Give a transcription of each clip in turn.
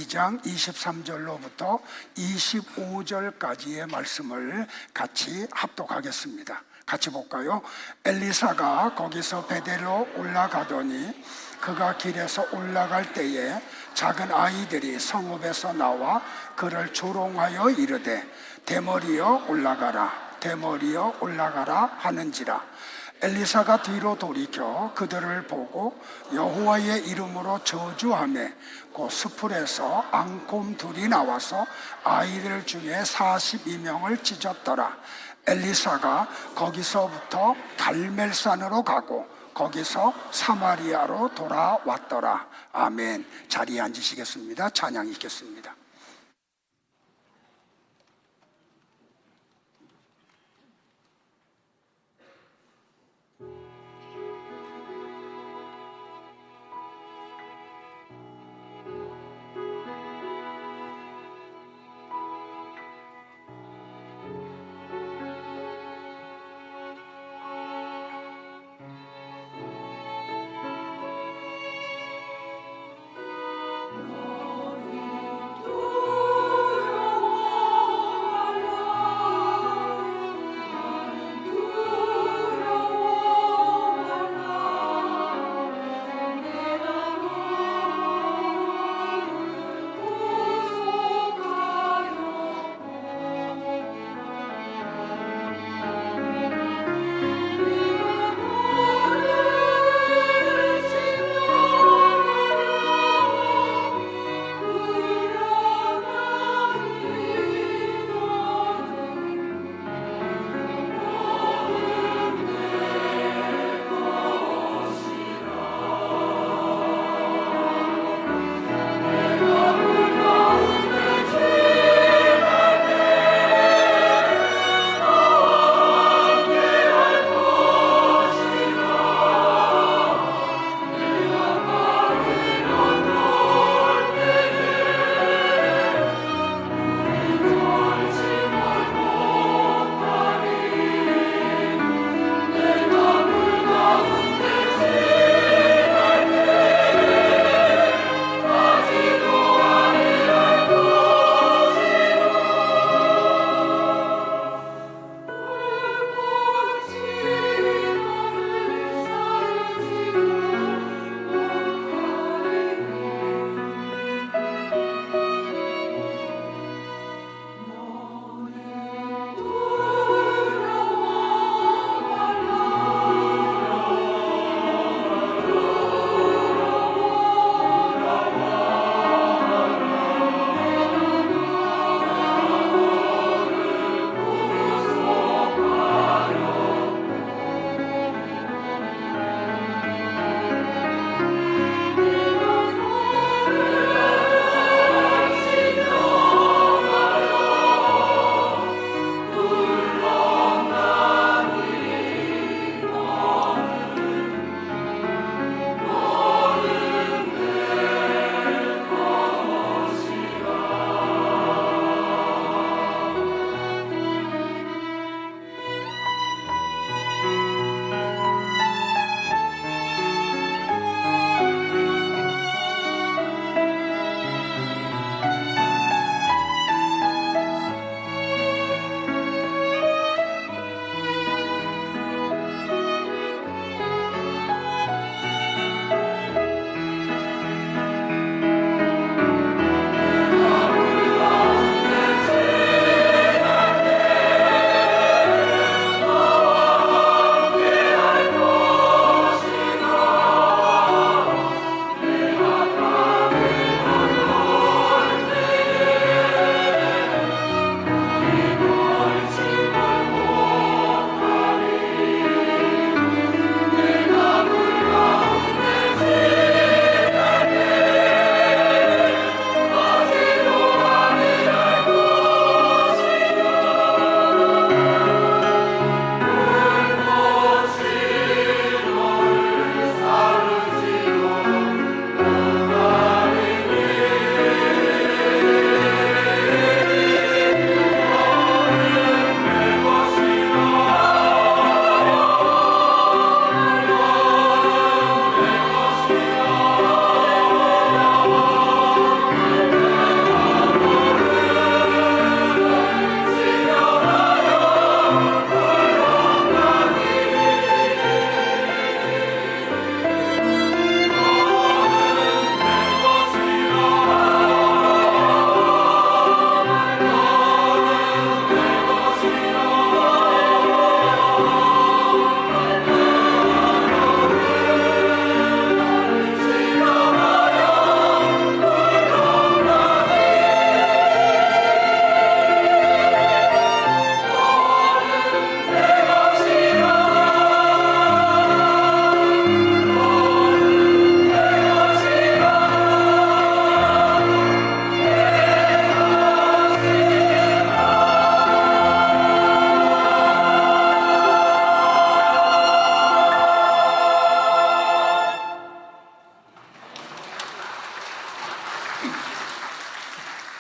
2장 23절로부터 25절까지의 말씀을 같이 합독하겠습니다. 같이 볼까요? 엘리사가 거기서 베델로 올라가더니 그가 길에서 올라갈 때에 작은 아이들이 성읍에서 나와 그를 조롱하여 이르되 대머리여 올라가라, 대머리여 올라가라 하는지라. 엘리사가 뒤로 돌이켜 그들을 보고 여호와의 이름으로 저주하매 그 수풀에서 앙곰 둘이 나와서 아이들 중에 42명을 찢었더라. 엘리사가 거기서부터 갈멜산으로 가고 거기서 사마리아로 돌아왔더라. 아멘. 자리에 앉으시겠습니다. 찬양 읽겠습니다.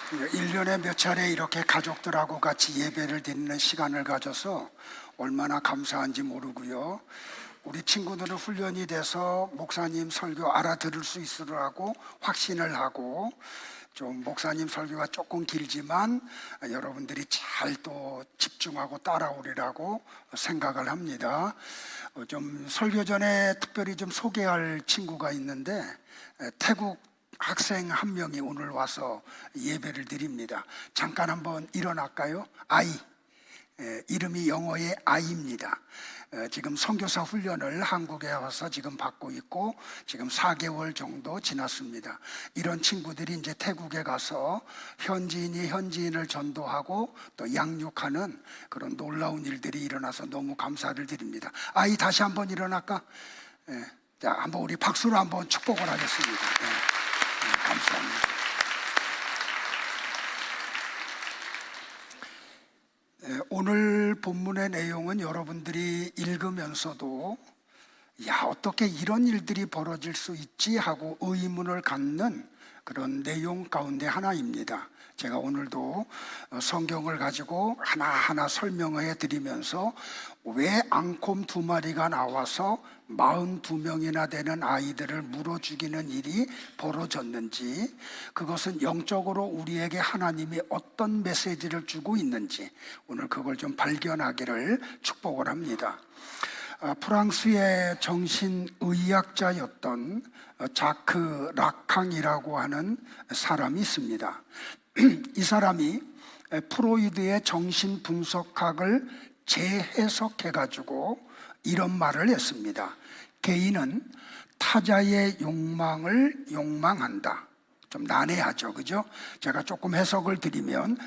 1년에 몇 차례 이렇게 가족들하고 같이 예배를 드리는 시간을 가져서 얼마나 감사한지 모르고요. 우리 친구들은 훈련이 돼서 목사님 설교 알아들을 수 있으라고 확신을 하고, 좀 목사님 설교가 조금 길지만 여러분들이 잘 또 집중하고 따라오리라고 생각을 합니다. 좀 설교 전에 특별히 좀 소개할 친구가 있는데, 태국 학생 한 명이 오늘 와서 예배를 드립니다. 잠깐 한번 일어날까요? 아이, 이름이 영어의 아이입니다. 지금 선교사 훈련을 한국에 와서 지금 받고 있고 지금 4개월 정도 지났습니다. 이런 친구들이 이제 태국에 가서 현지인이 현지인을 전도하고 또 양육하는 그런 놀라운 일들이 일어나서 너무 감사를 드립니다. 아이, 다시 한번 일어날까? 자, 한번 우리 박수로 한번 축복을 하겠습니다. 감사합니다. 오늘 본문의 내용은 여러분들이 읽으면서도 어떻게 이런 일들이 벌어질 수 있지 하고 의문을 갖는 그런 내용 가운데 하나입니다. 제가 오늘도 성경을 가지고 하나하나 설명해 드리면서 왜 앙콤 2마리가 나와서 42명이나 되는 아이들을 물어 죽이는 일이 벌어졌는지, 그것은 영적으로 우리에게 하나님이 어떤 메시지를 주고 있는지 오늘 그걸 좀 발견하기를 축복을 합니다. 프랑스의 정신의학자였던 자크 라캉이라고 하는 사람이 있습니다. 이 사람이 프로이드의 정신분석학을 재해석해가지고 이런 말을 했습니다. 개인은 타자의 욕망을 욕망한다. 좀 난해하죠, 그죠? 제가 조금 해석을 드리면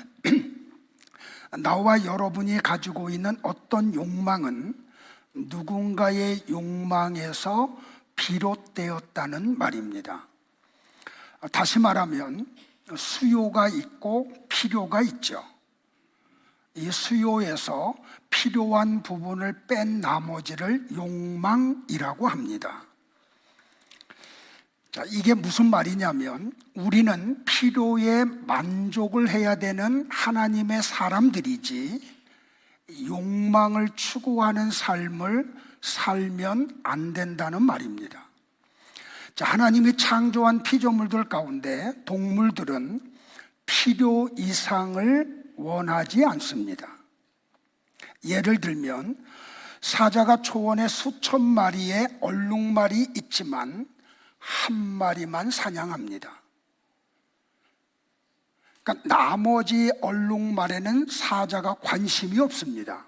나와 여러분이 가지고 있는 어떤 욕망은 누군가의 욕망에서 비롯되었다는 말입니다. 다시 말하면 수요가 있고 필요가 있죠. 이 수요에서 필요한 부분을 뺀 나머지를 욕망이라고 합니다. 자, 이게 무슨 말이냐면 우리는 필요에 만족을 해야 되는 하나님의 사람들이지 욕망을 추구하는 삶을 살면 안 된다는 말입니다. 자, 하나님이 창조한 피조물들 가운데 동물들은 필요 이상을 원하지 않습니다. 예를 들면 사자가 초원에 수천 마리의 얼룩말이 있지만 한 마리만 사냥합니다. 그러니까 나머지 얼룩말에는 사자가 관심이 없습니다.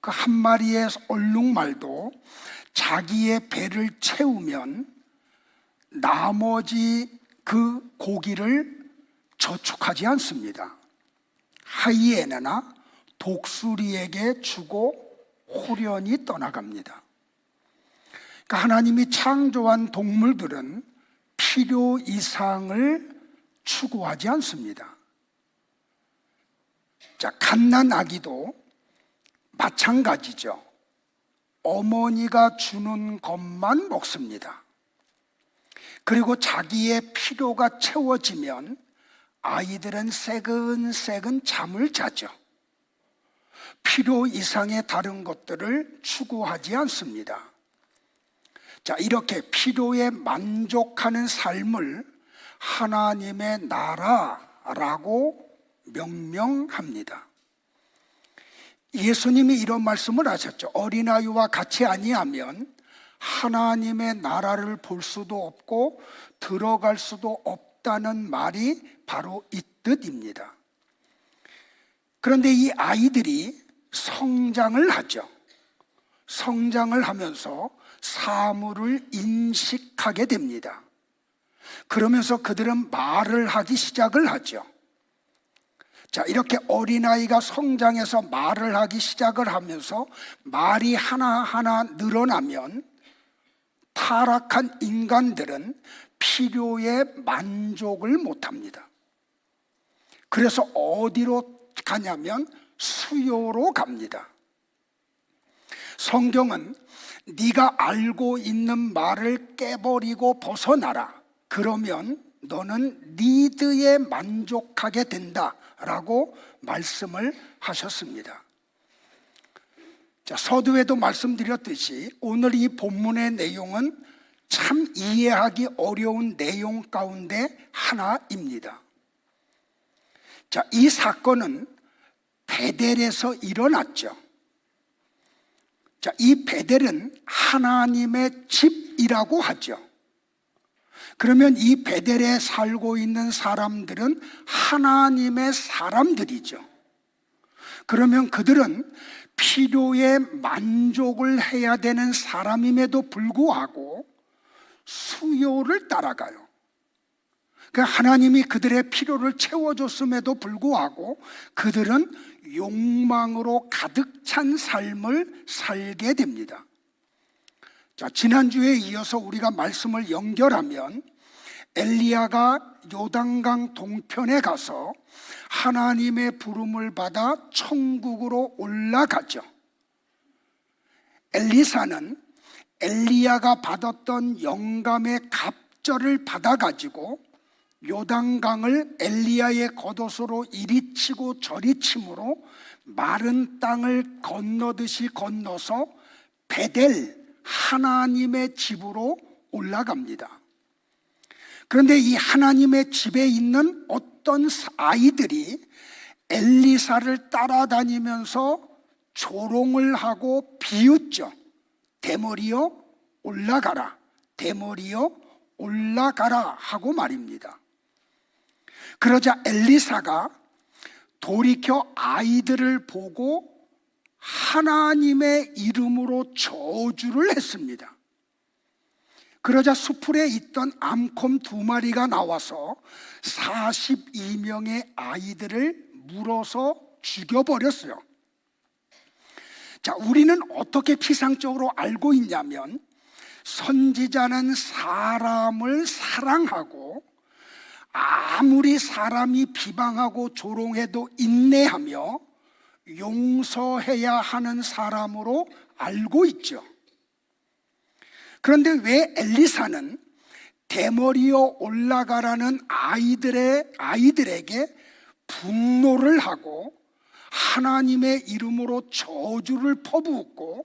그 한 마리의 얼룩말도 자기의 배를 채우면 나머지 그 고기를 저축하지 않습니다. 하이에나나 독수리에게 주고 호련히 떠나갑니다. 그러니까 하나님이 창조한 동물들은 필요 이상을 추구하지 않습니다. 자, 갓난아기도 마찬가지죠. 어머니가 주는 것만 먹습니다. 그리고 자기의 필요가 채워지면 아이들은 새근새근 잠을 자죠. 필요 이상의 다른 것들을 추구하지 않습니다. 자, 이렇게 필요에 만족하는 삶을 하나님의 나라라고 명명합니다. 예수님이 이런 말씀을 하셨죠. 어린아이와 같이 아니하면 하나님의 나라를 볼 수도 없고 들어갈 수도 없다는 말이 바로 이 뜻입니다. 그런데 이 아이들이 성장을 하죠. 성장을 하면서 사물을 인식하게 됩니다. 그러면서 그들은 말을 하기 시작을 하죠. 자, 이렇게 어린아이가 성장해서 말을 하기 시작을 하면서 말이 하나하나 늘어나면 타락한 인간들은 필요에 만족을 못합니다. 그래서 어디로 가냐면 수요로 갑니다. 성경은 네가 알고 있는 말을 깨버리고 벗어나라. 그러면 너는 리드에 만족하게 된다라고 말씀을 하셨습니다. 자, 서두에도 말씀드렸듯이 오늘 이 본문의 내용은 참 이해하기 어려운 내용 가운데 하나입니다. 자, 이 사건은 베델에서 일어났죠. 자, 이 베델은 하나님의 집이라고 하죠. 그러면 이 베델에 살고 있는 사람들은 하나님의 사람들이죠. 그러면 그들은 필요에 만족을 해야 되는 사람임에도 불구하고 수요를 따라가요. 하나님이 그들의 필요를 채워줬음에도 불구하고 그들은 욕망으로 가득 찬 삶을 살게 됩니다. 자, 지난주에 이어서 우리가 말씀을 연결하면 엘리야가 요단강 동편에 가서 하나님의 부름을 받아 천국으로 올라가죠. 엘리사는 엘리야가 받았던 영감의 갑절을 받아가지고 요단강을 엘리야의 겉옷으로 이리 치고 저리 침으로 마른 땅을 건너듯이 건너서 베델 하나님의 집으로 올라갑니다. 그런데 이 하나님의 집에 있는 어떤 아이들이 엘리사를 따라다니면서 조롱을 하고 비웃죠. 대머리여 올라가라, 대머리여 올라가라 하고 말입니다. 그러자 엘리사가 돌이켜 아이들을 보고 하나님의 이름으로 저주를 했습니다. 그러자 수풀에 있던 암곰 2마리가 나와서 42명의 아이들을 물어서 죽여버렸어요. 자, 우리는 어떻게 피상적으로 알고 있냐면 선지자는 사람을 사랑하고 아무리 사람이 비방하고 조롱해도 인내하며 용서해야 하는 사람으로 알고 있죠. 그런데 왜 엘리사는 대머리여 올라가라는 아이들에게 분노를 하고 하나님의 이름으로 저주를 퍼붓고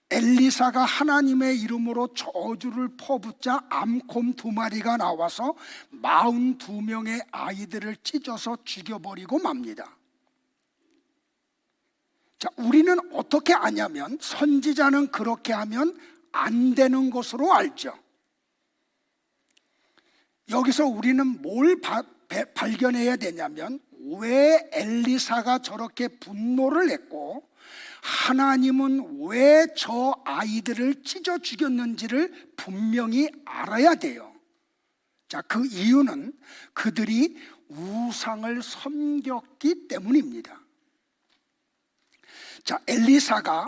엘리사가 하나님의 이름으로 저주를 퍼붓자 암곰 2마리가 나와서 42명의 아이들을 찢어서 죽여버리고 맙니다. 자, 우리는 어떻게 아냐면 선지자는 그렇게 하면 안 되는 것으로 알죠. 여기서 우리는 뭘 발견해야 되냐면 왜 엘리사가 저렇게 분노를 했고 하나님은 왜 저 아이들을 찢어 죽였는지를 분명히 알아야 돼요. 자, 그 이유는 그들이 우상을 섬겼기 때문입니다. 자, 엘리사가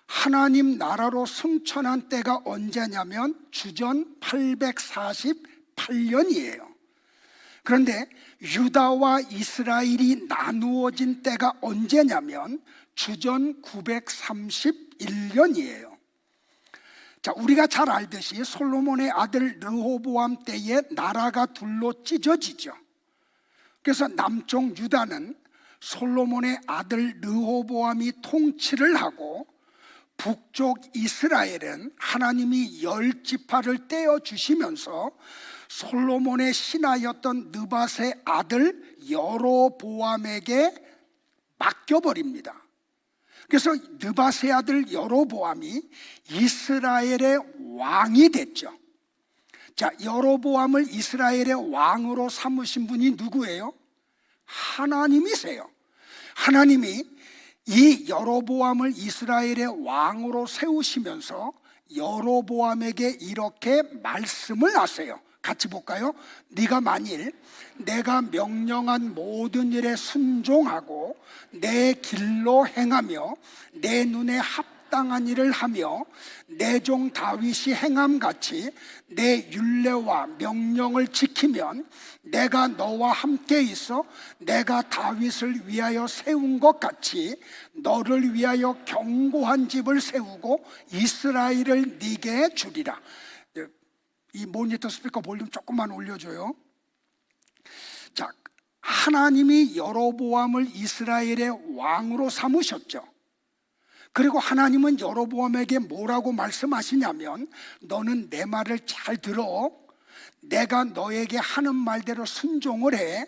하나님 나라로 승천한 때가 언제냐면 주전 848년이에요. 그런데 유다와 이스라엘이 나누어진 때가 언제냐면 주전 931년이에요. 자, 우리가 잘 알듯이 솔로몬의 아들 르호보암 때에 나라가 둘로 찢어지죠. 그래서 남쪽 유다는 솔로몬의 아들 르호보암이 통치를 하고 북쪽 이스라엘은 하나님이 10지파를 떼어주시면서 솔로몬의 신하였던 느밧의 아들 여로보암에게 맡겨버립니다. 그래서 느밧의 아들 여로보암이 이스라엘의 왕이 됐죠. 자, 여로보암을 이스라엘의 왕으로 삼으신 분이 누구예요? 하나님이세요. 하나님이 이 여로보암을 이스라엘의 왕으로 세우시면서 여로보암에게 이렇게 말씀을 하세요. 같이 볼까요? 네가 만일 내가 명령한 모든 일에 순종하고 내 길로 행하며 내 눈에 합당한 일을 하며 내 종 다윗이 행함같이 내 율례와 명령을 지키면 내가 너와 함께 있어 내가 다윗을 위하여 세운 것 같이 너를 위하여 견고한 집을 세우고 이스라엘을 네게 주리라. 이 모니터 스피커 볼륨 조금만 올려줘요. 하나님이 여로보암을 이스라엘의 왕으로 삼으셨죠. 그리고 하나님은 여로보암에게 뭐라고 말씀하시냐면, 너는 내 말을 잘 들어. 내가 너에게 하는 말대로 순종을 해.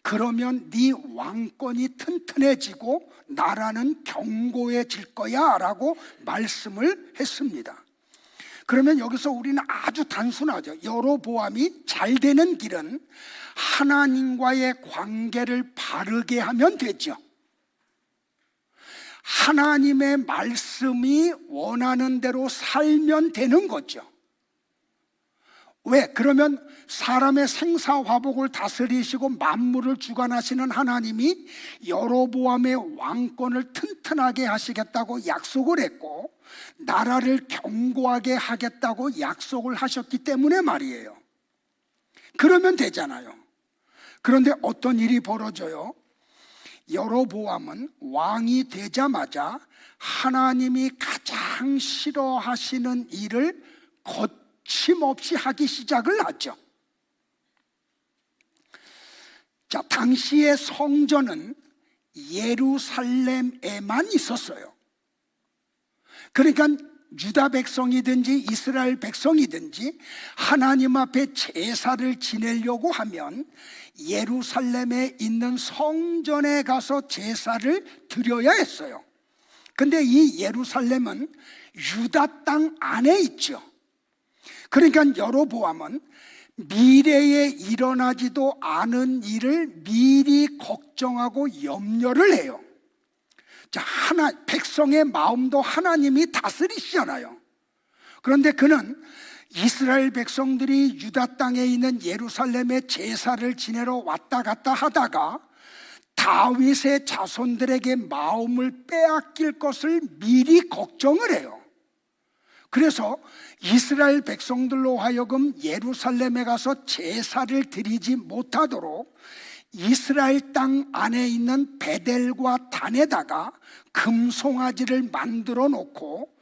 그러면 네 왕권이 튼튼해지고 나라는 견고해질 거야 라고 말씀을 했습니다. 그러면 여기서 우리는 아주 단순하죠. 여로보암이 잘 되는 길은 하나님과의 관계를 바르게 하면 되죠. 하나님의 말씀이 원하는 대로 살면 되는 거죠. 왜? 그러면 사람의 생사화복을 다스리시고 만물을 주관하시는 하나님이 여로보암의 왕권을 튼튼하게 하시겠다고 약속을 했고, 나라를 견고하게 하겠다고 약속을 하셨기 때문에 말이에요. 그러면 되잖아요. 그런데 어떤 일이 벌어져요? 여로보암은 왕이 되자마자 하나님이 가장 싫어하시는 일을 거침없이 하기 시작을 하죠. 자, 당시의 성전은 예루살렘에만 있었어요. 그러니까 유다 백성이든지 이스라엘 백성이든지 하나님 앞에 제사를 지내려고 하면 예루살렘에 있는 성전에 가서 제사를 드려야 했어요. 근데 이 예루살렘은 유다 땅 안에 있죠. 그러니까 여로보암은 미래에 일어나지도 않은 일을 미리 걱정하고 염려를 해요. 자, 백성의 마음도 하나님이 다스리시잖아요. 그런데 그는 이스라엘 백성들이 유다 땅에 있는 예루살렘에 제사를 지내러 왔다 갔다 하다가 다윗의 자손들에게 마음을 빼앗길 것을 미리 걱정을 해요. 그래서 이스라엘 백성들로 하여금 예루살렘에 가서 제사를 드리지 못하도록 이스라엘 땅 안에 있는 베델과 단에다가 금송아지를 만들어 놓고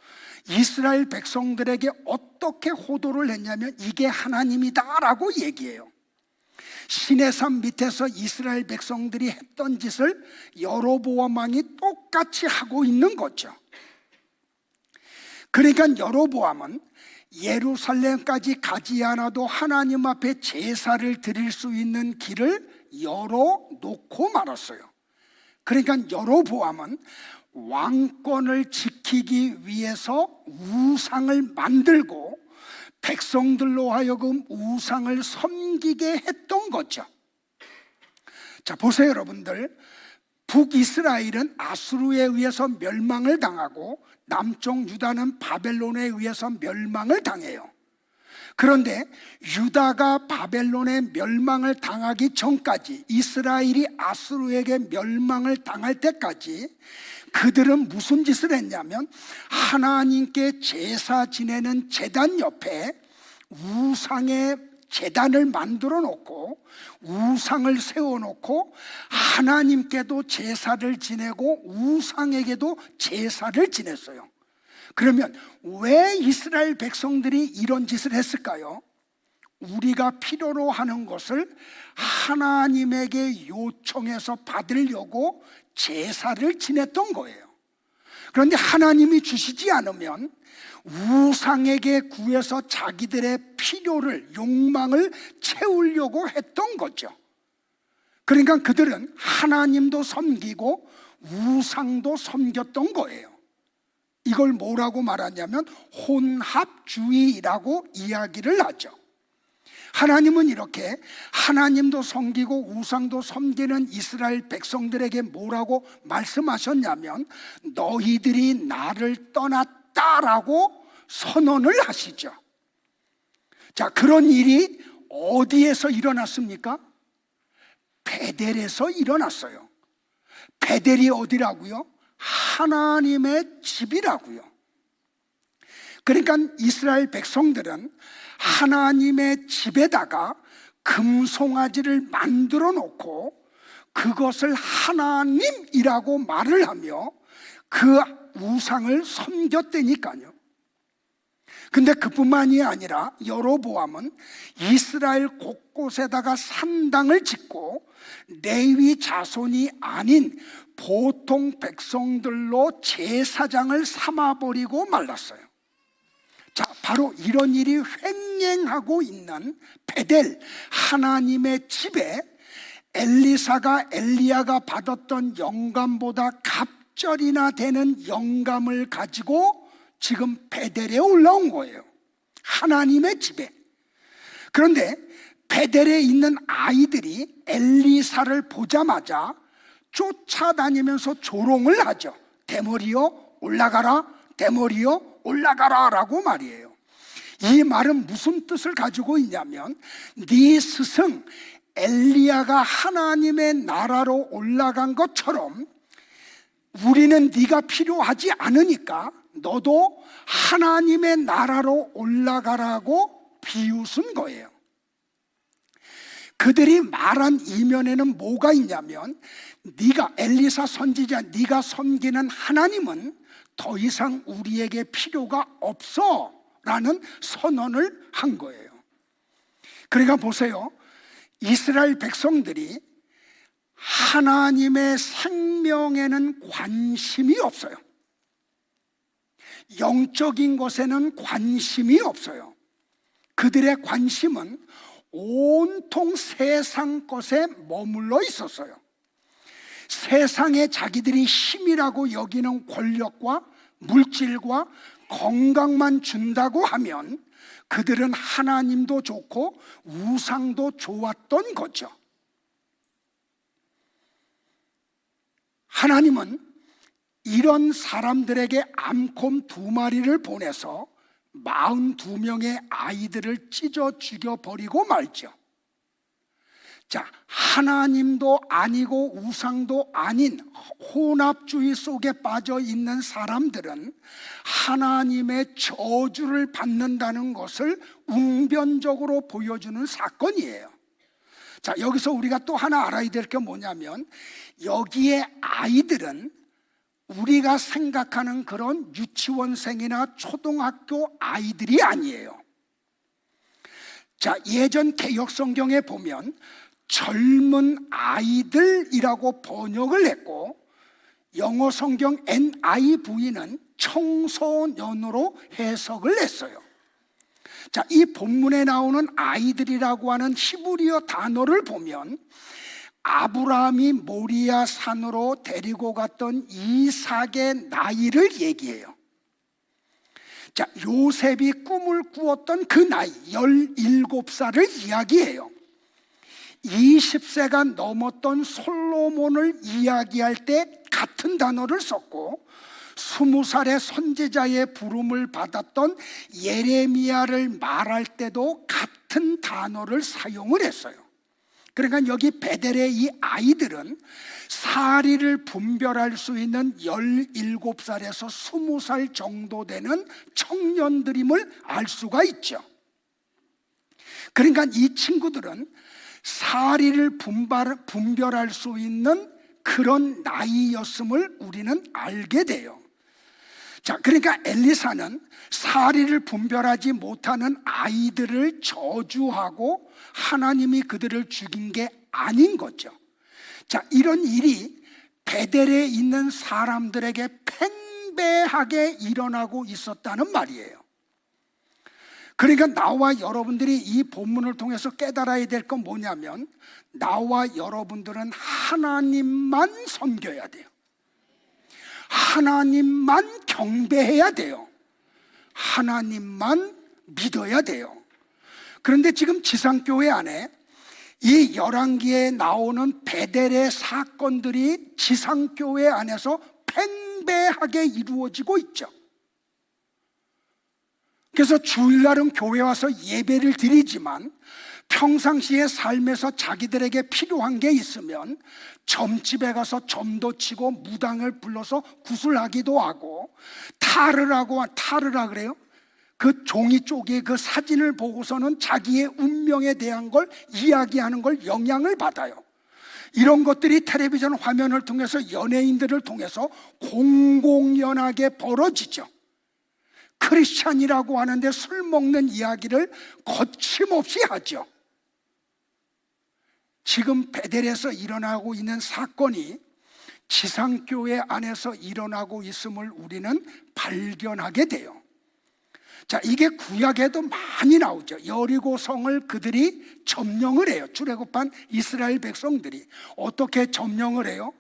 이스라엘 백성들에게 어떻게 호도를 했냐면, 이게 하나님이다라고 얘기해요. 시내산 밑에서 이스라엘 백성들이 했던 짓을 여로보암 왕이 똑같이 하고 있는 거죠. 그러니까 여로보암은 예루살렘까지 가지 않아도 하나님 앞에 제사를 드릴 수 있는 길을 열어놓고 말았어요. 그러니까 여로보암은 왕권을 지키기 위해서 우상을 만들고 백성들로 하여금 우상을 섬기게 했던 거죠. 자, 보세요 여러분들. 북이스라엘은 아수르에 의해서 멸망을 당하고 남쪽 유다는 바벨론에 의해서 멸망을 당해요. 그런데 유다가 바벨론에 멸망을 당하기 전까지, 이스라엘이 아수르에게 멸망을 당할 때까지 그들은 무슨 짓을 했냐면, 하나님께 제사 지내는 제단 옆에 우상의 제단을 만들어 놓고 우상을 세워놓고 하나님께도 제사를 지내고 우상에게도 제사를 지냈어요. 그러면 왜 이스라엘 백성들이 이런 짓을 했을까요? 우리가 필요로 하는 것을 하나님에게 요청해서 받으려고 제사를 지냈던 거예요. 그런데 하나님이 주시지 않으면 우상에게 구해서 자기들의 필요를, 욕망을 채우려고 했던 거죠. 그러니까 그들은 하나님도 섬기고 우상도 섬겼던 거예요. 이걸 뭐라고 말하냐면 혼합주의라고 이야기를 하죠. 하나님은 이렇게 하나님도 섬기고 우상도 섬기는 이스라엘 백성들에게 뭐라고 말씀하셨냐면, 너희들이 나를 떠났다라고 선언을 하시죠. 자, 그런 일이 어디에서 일어났습니까? 베델에서 일어났어요. 베델이 어디라고요? 하나님의 집이라고요. 그러니까 이스라엘 백성들은 하나님의 집에다가 금송아지를 만들어 놓고 그것을 하나님이라고 말을 하며 그 우상을 섬겼다니까요. 근데 그뿐만이 아니라 여로보암은 이스라엘 곳곳에다가 산당을 짓고 레위 자손이 아닌 보통 백성들로 제사장을 삼아버리고 말랐어요. 자, 바로 이런 일이 횡행하고 있는 베델 하나님의 집에 엘리사가 엘리야가 받았던 영감보다 갑절이나 되는 영감을 가지고 지금 베델에 올라온 거예요. 하나님의 집에. 그런데 베델에 있는 아이들이 엘리사를 보자마자 쫓아다니면서 조롱을 하죠. 대머리여 올라가라, 대머리여 올라가라 라고 말이에요. 이 말은 무슨 뜻을 가지고 있냐면, 네 스승 엘리야가 하나님의 나라로 올라간 것처럼 우리는 네가 필요하지 않으니까 너도 하나님의 나라로 올라가라고 비웃은 거예요. 그들이 말한 이면에는 뭐가 있냐면, 네가 엘리사 선지자, 네가 섬기는 하나님은 더 이상 우리에게 필요가 없어 라는 선언을 한 거예요. 그러니까 보세요, 이스라엘 백성들이 하나님의 생명에는 관심이 없어요. 영적인 것에는 관심이 없어요. 그들의 관심은 온통 세상 것에 머물러 있었어요. 세상에 자기들이 힘이라고 여기는 권력과 물질과 건강만 준다고 하면 그들은 하나님도 좋고 우상도 좋았던 거죠. 하나님은 이런 사람들에게 암곰 2마리를 보내서 42명의 아이들을 찢어 죽여버리고 말죠. 자, 하나님도 아니고 우상도 아닌 혼합주의 속에 빠져 있는 사람들은 하나님의 저주를 받는다는 것을 웅변적으로 보여주는 사건이에요. 자, 여기서 우리가 또 하나 알아야 될 게 뭐냐면, 여기에 아이들은 우리가 생각하는 그런 유치원생이나 초등학교 아이들이 아니에요. 자, 예전 개역성경에 보면 젊은 아이들이라고 번역을 했고, 영어 성경 NIV는 청소년으로 해석을 했어요. 자, 이 본문에 나오는 아이들이라고 하는 히브리어 단어를 보면 아브라함이 모리아 산으로 데리고 갔던 이삭의 나이를 얘기해요. 자, 요셉이 꿈을 꾸었던 그 나이 17살을 이야기해요. 20세가 넘었던 솔로몬을 이야기할 때 같은 단어를 썼고, 20살의 선지자의 부름을 받았던 예레미야를 말할 때도 같은 단어를 사용을 했어요. 그러니까 여기 베델의 이 아이들은 사리를 분별할 수 있는 17살에서 20살 정도 되는 청년들임을 알 수가 있죠. 그러니까 이 친구들은 사리를 분별할 수 있는 그런 나이였음을 우리는 알게 돼요. 자, 그러니까 엘리사는 사리를 분별하지 못하는 아이들을 저주하고 하나님이 그들을 죽인 게 아닌 거죠. 자, 이런 일이 베델에 있는 사람들에게 팽배하게 일어나고 있었다는 말이에요. 그러니까 나와 여러분들이 이 본문을 통해서 깨달아야 될 건 뭐냐면, 나와 여러분들은 하나님만 섬겨야 돼요. 하나님만 경배해야 돼요. 하나님만 믿어야 돼요. 그런데 지금 지상교회 안에 이 열왕기에 나오는 베델의 사건들이 지상교회 안에서 팽배하게 이루어지고 있죠. 그래서 주일날은 교회 와서 예배를 드리지만 평상시의 삶에서 자기들에게 필요한 게 있으면 점집에 가서 점도 치고 무당을 불러서 구슬하기도 하고, 타르라 그래요? 그 종이 쪽에 그 사진을 보고서는 자기의 운명에 대한 걸 이야기하는 걸 영향을 받아요. 이런 것들이 텔레비전 화면을 통해서 연예인들을 통해서 공공연하게 벌어지죠. 크리스찬이라고 하는데 술 먹는 이야기를 거침없이 하죠. 지금 베델에서 일어나고 있는 사건이 지상교회 안에서 일어나고 있음을 우리는 발견하게 돼요. 자, 이게 구약에도 많이 나오죠. 여리고성을 그들이 점령을 해요. 출애굽한 이스라엘 백성들이. 어떻게 점령을 해요?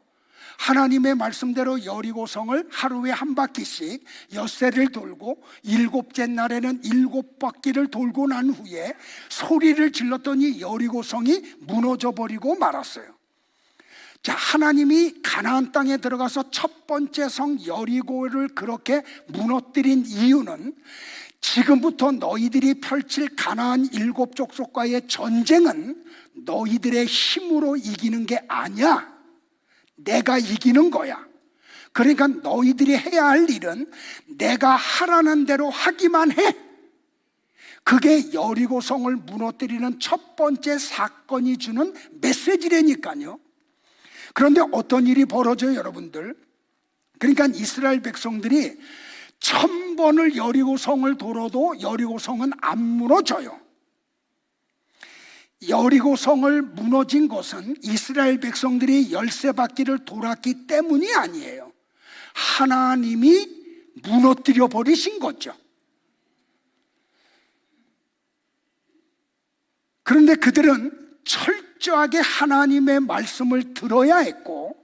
하나님의 말씀대로 여리고성을 하루에 한 바퀴씩 엿새를 돌고 일곱째 날에는 일곱 바퀴를 돌고 난 후에 소리를 질렀더니 여리고성이 무너져 버리고 말았어요. 자, 하나님이 가나안 땅에 들어가서 첫 번째 성 여리고를 그렇게 무너뜨린 이유는 지금부터 너희들이 펼칠 가나안 일곱 족속과의 전쟁은 너희들의 힘으로 이기는 게 아니야. 내가 이기는 거야. 그러니까 너희들이 해야 할 일은 내가 하라는 대로 하기만 해. 그게 여리고성을 무너뜨리는 첫 번째 사건이 주는 메시지라니까요. 그런데 어떤 일이 벌어져요, 여러분들? 그러니까 이스라엘 백성들이 1000번을 여리고성을 돌아도 여리고성은 안 무너져요. 여리고성을 무너진 것은 이스라엘 백성들이 열세 바퀴를 돌았기 때문이 아니에요. 하나님이 무너뜨려 버리신 거죠. 그런데 그들은 철저하게 하나님의 말씀을 들어야 했고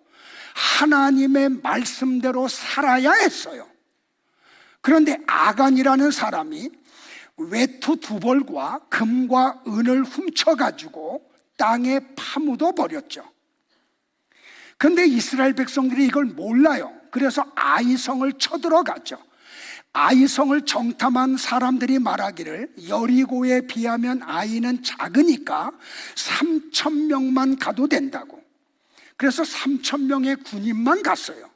하나님의 말씀대로 살아야 했어요. 그런데 아간이라는 사람이 외투 두 벌과 금과 은을 훔쳐가지고 땅에 파묻어 버렸죠. 그런데 이스라엘 백성들이 이걸 몰라요. 그래서 아이성을 쳐들어가죠. 아이성을 정탐한 사람들이 말하기를 여리고에 비하면 아이는 작으니까 3000명만 가도 된다고. 그래서 3000명의 군인만 갔어요.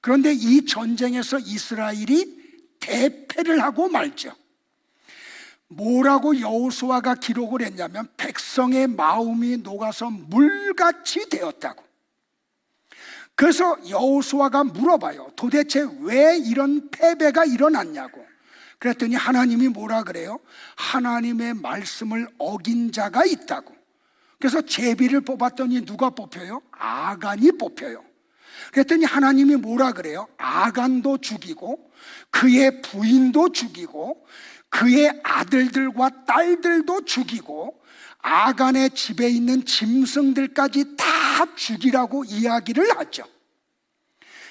그런데 이 전쟁에서 이스라엘이 대패를 하고 말죠. 뭐라고 여호수아가 기록을 했냐면 백성의 마음이 녹아서 물같이 되었다고. 그래서 여호수아가 물어봐요. 도대체 왜 이런 패배가 일어났냐고. 그랬더니 하나님이 뭐라 그래요? 하나님의 말씀을 어긴 자가 있다고. 그래서 제비를 뽑았더니 누가 뽑혀요? 아간이 뽑혀요. 그랬더니 하나님이 뭐라 그래요? 아간도 죽이고 그의 부인도 죽이고 그의 아들들과 딸들도 죽이고 아간의 집에 있는 짐승들까지 다 죽이라고 이야기를 하죠.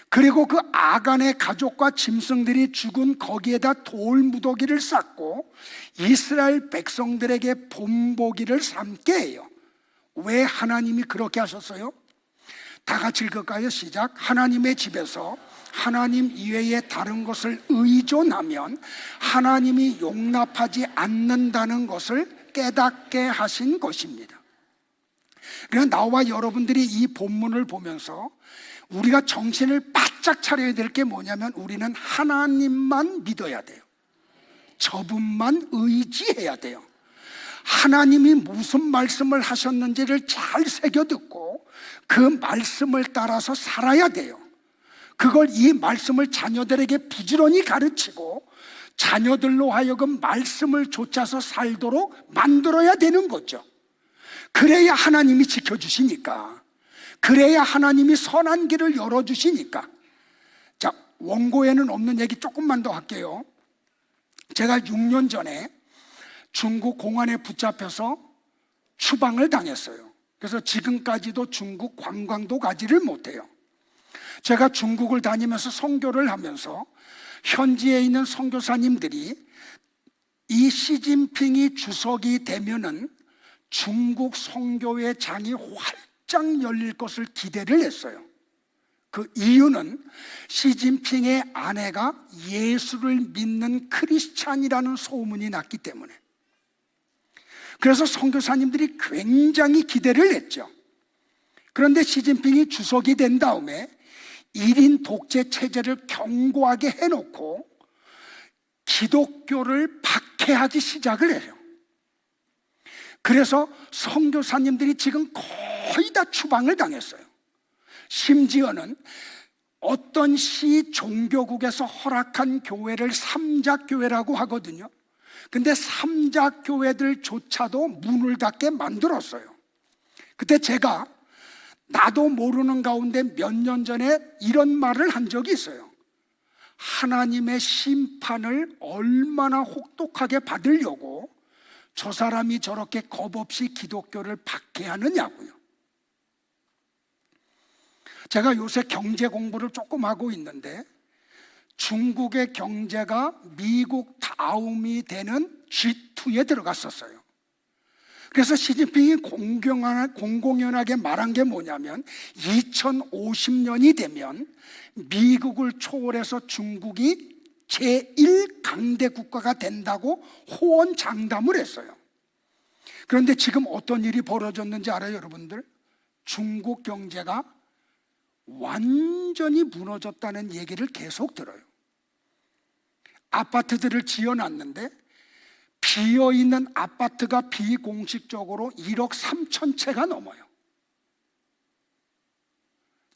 그리고 그 아간의 가족과 짐승들이 죽은 거기에다 돌무더기를 쌓고 이스라엘 백성들에게 본보기를 삼게 해요. 왜 하나님이 그렇게 하셨어요? 다 같이 읽을까요? 시작. 하나님의 집에서 하나님 이외에 다른 것을 의존하면 하나님이 용납하지 않는다는 것을 깨닫게 하신 것입니다. 그래서 나와 여러분들이 이 본문을 보면서 우리가 정신을 바짝 차려야 될 게 뭐냐면 우리는 하나님만 믿어야 돼요. 저분만 의지해야 돼요. 하나님이 무슨 말씀을 하셨는지를 잘 새겨듣고 그 말씀을 따라서 살아야 돼요. 그걸 이 말씀을 자녀들에게 부지런히 가르치고 자녀들로 하여금 말씀을 좇아서 살도록 만들어야 되는 거죠. 그래야 하나님이 지켜주시니까, 그래야 하나님이 선한 길을 열어주시니까. 자, 원고에는 없는 얘기 조금만 더 할게요. 제가 6년 전에 중국 공안에 붙잡혀서 추방을 당했어요. 그래서 지금까지도 중국 관광도 가지를 못해요. 제가 중국을 다니면서 선교를 하면서 현지에 있는 선교사님들이 이 시진핑이 주석이 되면은 중국 선교의 장이 활짝 열릴 것을 기대를 했어요. 그 이유는 시진핑의 아내가 예수를 믿는 크리스찬이라는 소문이 났기 때문에. 그래서 선교사님들이 굉장히 기대를 했죠. 그런데 시진핑이 주석이 된 다음에 1인 독재 체제를 견고하게 해놓고 기독교를 박해하기 시작을 해요. 그래서 선교사님들이 지금 거의 다 추방을 당했어요. 심지어는 어떤 시 종교국에서 허락한 교회를 삼작교회라고 하거든요. 근데 삼작교회들조차도 문을 닫게 만들었어요. 그때 제가 나도 모르는 가운데 몇 년 전에 이런 말을 한 적이 있어요. 하나님의 심판을 얼마나 혹독하게 받으려고 저 사람이 저렇게 겁없이 기독교를 박해하느냐고요. 제가 요새 경제 공부를 조금 하고 있는데 중국의 경제가 미국 다음이 되는 G2에 들어갔었어요. 그래서 시진핑이 공공연하게 말한 게 뭐냐면 2050년이 되면 미국을 초월해서 중국이 제1강대 국가가 된다고 호언장담을 했어요. 그런데 지금 어떤 일이 벌어졌는지 알아요, 여러분들? 중국 경제가 완전히 무너졌다는 얘기를 계속 들어요. 아파트들을 지어놨는데 비어있는 아파트가 비공식적으로 1억 3천 채가 넘어요.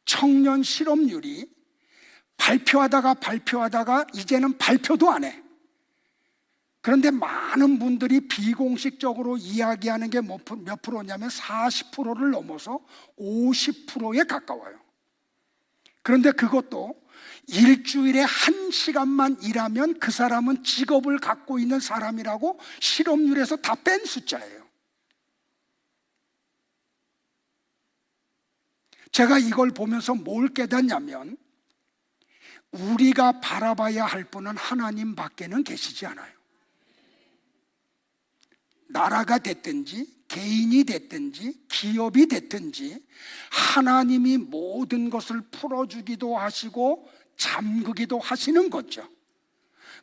청년 실업률이 발표하다가 이제는 발표도 안 해. 그런데 많은 분들이 비공식적으로 이야기하는 게 몇 프로냐면 40%를 넘어서 50%에 가까워요. 그런데 그것도 일주일에 1시간만 일하면 그 사람은 직업을 갖고 있는 사람이라고 실업률에서 다 뺀 숫자예요. 제가 이걸 보면서 뭘 깨닫냐면 우리가 바라봐야 할 분은 하나님 밖에는 계시지 않아요. 나라가 됐든지 개인이 됐든지 기업이 됐든지 하나님이 모든 것을 풀어주기도 하시고 잠그기도 하시는 거죠.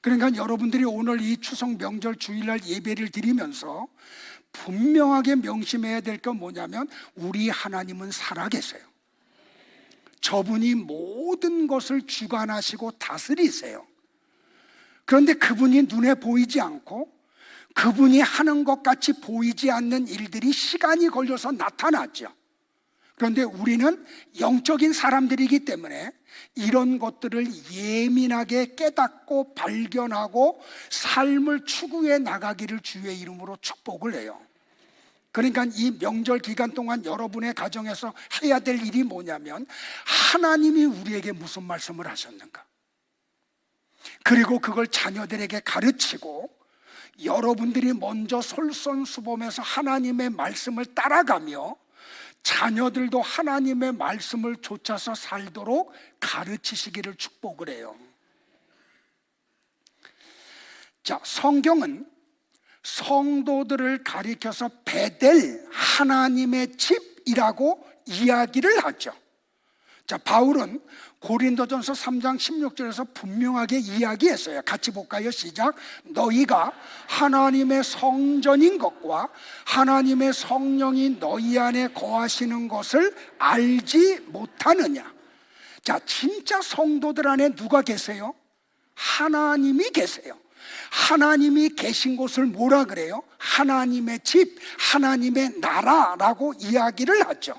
그러니까 여러분들이 오늘 이 추석 명절 주일날 예배를 드리면서 분명하게 명심해야 될 건 뭐냐면 우리 하나님은 살아계세요. 저분이 모든 것을 주관하시고 다스리세요. 그런데 그분이 눈에 보이지 않고 그분이 하는 것 같이 보이지 않는 일들이 시간이 걸려서 나타났죠. 그런데 우리는 영적인 사람들이기 때문에 이런 것들을 예민하게 깨닫고 발견하고 삶을 추구해 나가기를 주의 이름으로 축복을 해요. 그러니까 이 명절 기간 동안 여러분의 가정에서 해야 될 일이 뭐냐면 하나님이 우리에게 무슨 말씀을 하셨는가, 그리고 그걸 자녀들에게 가르치고 여러분들이 먼저 솔선수범해서 하나님의 말씀을 따라가며 자녀들도 하나님의 말씀을 좇아서 살도록 가르치시기를 축복을 해요. 자, 성경은 성도들을 가리켜서 베델, 하나님의 집이라고 이야기를 하죠. 자, 바울은 고린도전서 3장 16절에서 분명하게 이야기했어요. 같이 볼까요? 시작. 너희가 하나님의 성전인 것과 하나님의 성령이 너희 안에 거하시는 것을 알지 못하느냐. 자, 진짜 성도들 안에 누가 계세요? 하나님이 계세요. 하나님이 계신 곳을 뭐라 그래요? 하나님의 집, 하나님의 나라라고 이야기를 하죠.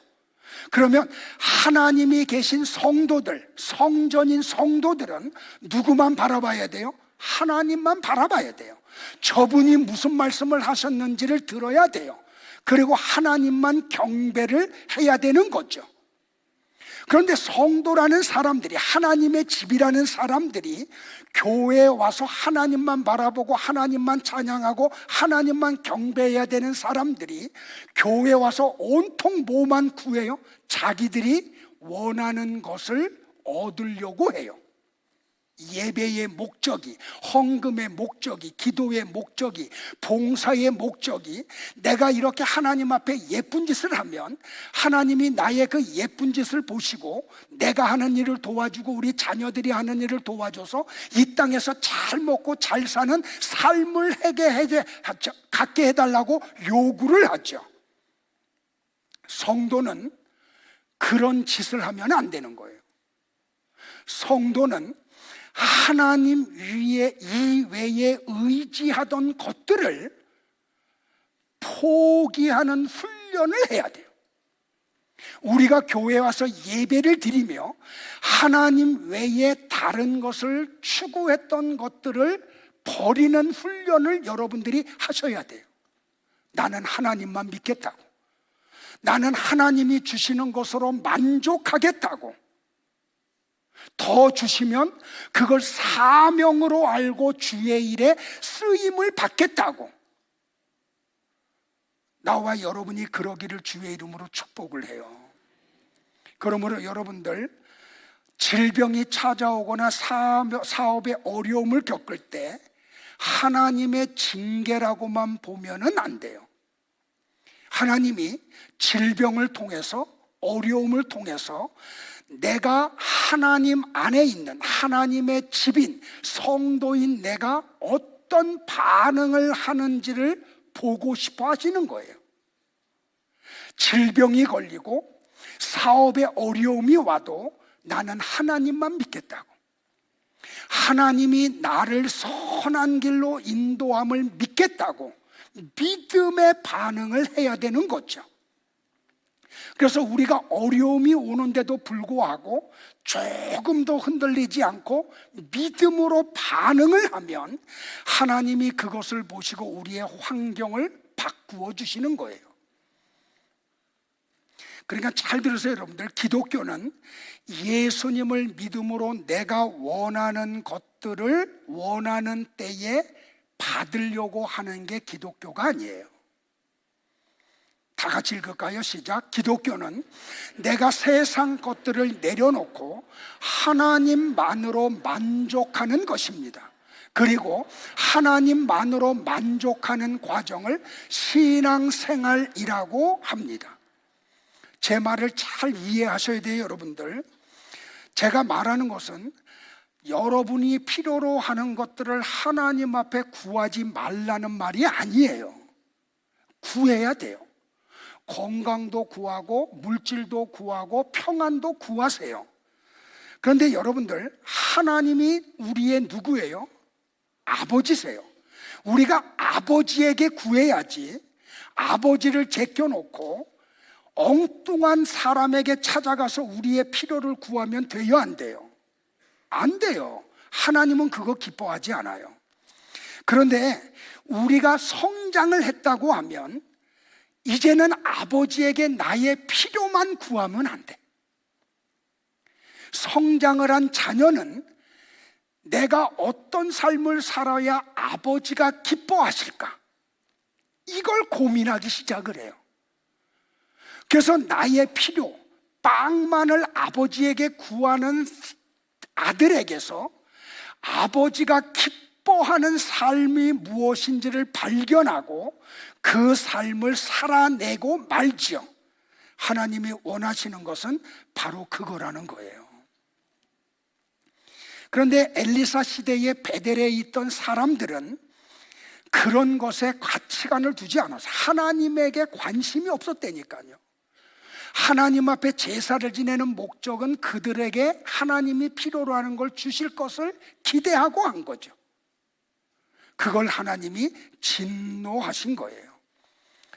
그러면 하나님이 계신 성도들, 성전인 성도들은 누구만 바라봐야 돼요? 하나님만 바라봐야 돼요. 저분이 무슨 말씀을 하셨는지를 들어야 돼요. 그리고 하나님만 경배를 해야 되는 거죠. 그런데 성도라는 사람들이, 하나님의 집이라는 사람들이 교회에 와서 하나님만 바라보고 하나님만 찬양하고 하나님만 경배해야 되는 사람들이 교회에 와서 온통 뭐만 구해요? 자기들이 원하는 것을 얻으려고 해요. 예배의 목적이, 헌금의 목적이, 기도의 목적이, 봉사의 목적이, 내가 이렇게 하나님 앞에 예쁜 짓을 하면 하나님이 나의 그 예쁜 짓을 보시고 내가 하는 일을 도와주고 우리 자녀들이 하는 일을 도와줘서 이 땅에서 잘 먹고 잘 사는 삶을 갖게 해달라고 요구를 하죠. 성도는 그런 짓을 하면 안 되는 거예요. 성도는 하나님 위에 이외에 의지하던 것들을 포기하는 훈련을 해야 돼요. 우리가 교회에 와서 예배를 드리며 하나님 외에 다른 것을 추구했던 것들을 버리는 훈련을 여러분들이 하셔야 돼요. 나는 하나님만 믿겠다고, 나는 하나님이 주시는 것으로 만족하겠다고, 더 주시면 그걸 사명으로 알고 주의 일에 쓰임을 받겠다고, 나와 여러분이 그러기를 주의 이름으로 축복을 해요. 그러므로 여러분들, 질병이 찾아오거나 사업에 어려움을 겪을 때 하나님의 징계라고만 보면은 안 돼요. 하나님이 질병을 통해서, 어려움을 통해서 내가 하나님 안에 있는 하나님의 집인 성도인 내가 어떤 반응을 하는지를 보고 싶어 하시는 거예요. 질병이 걸리고 사업에 어려움이 와도 나는 하나님만 믿겠다고, 하나님이 나를 선한 길로 인도함을 믿겠다고 믿음의 반응을 해야 되는 거죠. 그래서 우리가 어려움이 오는데도 불구하고 조금도 흔들리지 않고 믿음으로 반응을 하면 하나님이 그것을 보시고 우리의 환경을 바꾸어 주시는 거예요. 그러니까 잘 들으세요, 여러분들. 기독교는 예수님을 믿음으로 내가 원하는 것들을 원하는 때에 받으려고 하는 게 기독교가 아니에요. 다 같이 읽을까요? 시작. 기독교는 내가 세상 것들을 내려놓고 하나님만으로 만족하는 것입니다. 그리고 하나님만으로 만족하는 과정을 신앙생활이라고 합니다. 제 말을 잘 이해하셔야 돼요, 여러분들. 제가 말하는 것은 여러분이 필요로 하는 것들을 하나님 앞에 구하지 말라는 말이 아니에요. 구해야 돼요. 건강도 구하고 물질도 구하고 평안도 구하세요. 그런데 여러분들, 하나님이 우리의 누구예요? 아버지세요. 우리가 아버지에게 구해야지 아버지를 제껴놓고 엉뚱한 사람에게 찾아가서 우리의 필요를 구하면 돼요, 안 돼요? 안 돼요. 하나님은 그거 기뻐하지 않아요. 그런데 우리가 성장을 했다고 하면 이제는 아버지에게 나의 필요만 구하면 안 돼. 성장을 한 자녀는 내가 어떤 삶을 살아야 아버지가 기뻐하실까? 이걸 고민하기 시작을 해요. 그래서 나의 필요, 빵만을 아버지에게 구하는 아들에게서 아버지가 기뻐하는 삶이 무엇인지를 발견하고 그 삶을 살아내고 말지요. 하나님이 원하시는 것은 바로 그거라는 거예요. 그런데 엘리사 시대에 베델에 있던 사람들은 그런 것에 가치관을 두지 않아서 하나님에게 관심이 없었다니까요. 하나님 앞에 제사를 지내는 목적은 그들에게 하나님이 필요로 하는 걸 주실 것을 기대하고 한 거죠. 그걸 하나님이 진노하신 거예요.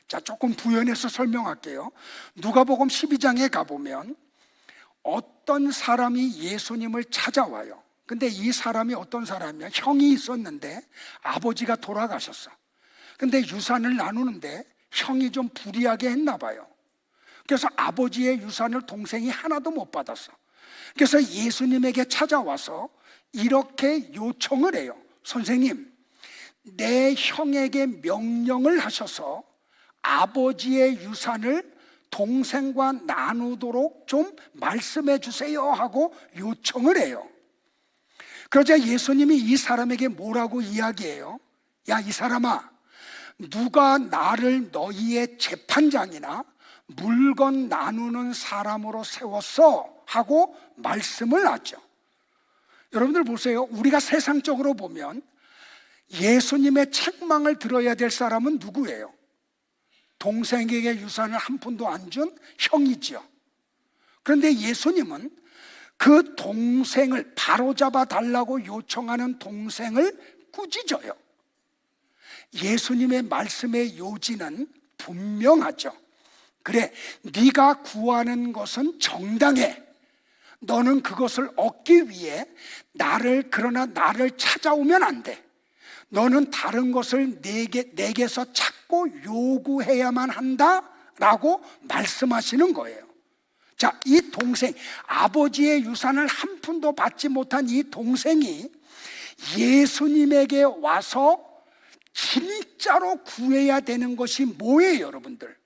자, 조금 부연해서 설명할게요. 누가복음 12장에 가보면 어떤 사람이 예수님을 찾아와요. 근데 이 사람이 어떤 사람이야? 형이 있었는데 아버지가 돌아가셨어. 근데 유산을 나누는데 형이 좀 불이하게 했나 봐요. 그래서 아버지의 유산을 동생이 하나도 못 받았어. 그래서 예수님에게 찾아와서 이렇게 요청을 해요. 선생님, 내 형에게 명령을 하셔서 아버지의 유산을 동생과 나누도록 좀 말씀해 주세요 하고 요청을 해요. 그러자 예수님이 이 사람에게 뭐라고 이야기해요? 야, 이 사람아, 누가 나를 너희의 재판장이나 물건 나누는 사람으로 세웠어? 하고 말씀을 하죠. 여러분들 보세요. 우리가 세상적으로 보면 예수님의 책망을 들어야 될 사람은 누구예요? 동생에게 유산을 한 푼도 안 준 형이죠. 그런데 예수님은 그 동생을 바로잡아 달라고 요청하는 동생을 꾸짖어요. 예수님의 말씀의 요지는 분명하죠. 그래, 네가 구하는 것은 정당해. 너는 그것을 얻기 위해 그러나 나를 찾아오면 안 돼. 너는 다른 것을 내게서 찾고 요구해야만 한다라고 말씀하시는 거예요. 자, 이 동생, 아버지의 유산을 한 푼도 받지 못한 이 동생이 예수님에게 와서 진짜로 구해야 되는 것이 뭐예요, 여러분들?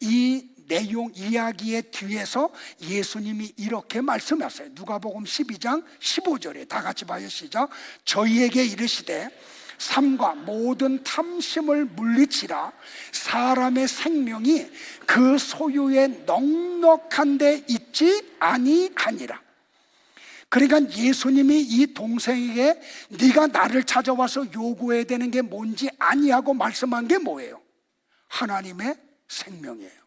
이 내용 이야기의 뒤에서 예수님이 이렇게 말씀하세요. 누가복음 12장 15절에 다 같이 봐요. 시작. 저희에게 이르시되 삼가 모든 탐심을 물리치라. 사람의 생명이 그 소유에 넉넉한 데 있지 아니하니라. 그러니까 예수님이 이 동생에게 네가 나를 찾아와서 요구해야 되는 게 뭔지 아니하고 말씀한 게 뭐예요? 하나님의 생명이에요.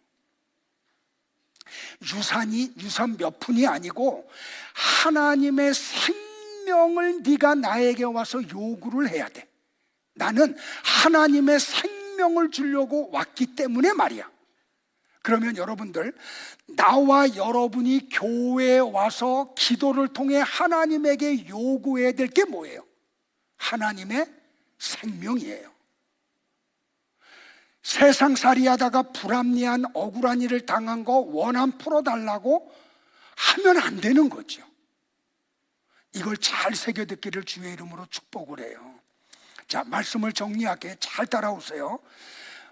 유산 몇 푼이 아니고 하나님의 생명을 네가 나에게 와서 요구를 해야 돼. 나는 하나님의 생명을 주려고 왔기 때문에 말이야. 그러면 여러분들, 나와 여러분이 교회에 와서 기도를 통해 하나님에게 요구해야 될 게 뭐예요? 하나님의 생명이에요. 세상살이 하다가 불합리한 억울한 일을 당한 거 원한 풀어달라고 하면 안 되는 거죠. 이걸 잘 새겨듣기를 주의 이름으로 축복을 해요. 자, 말씀을 정리할게요. 잘 따라오세요.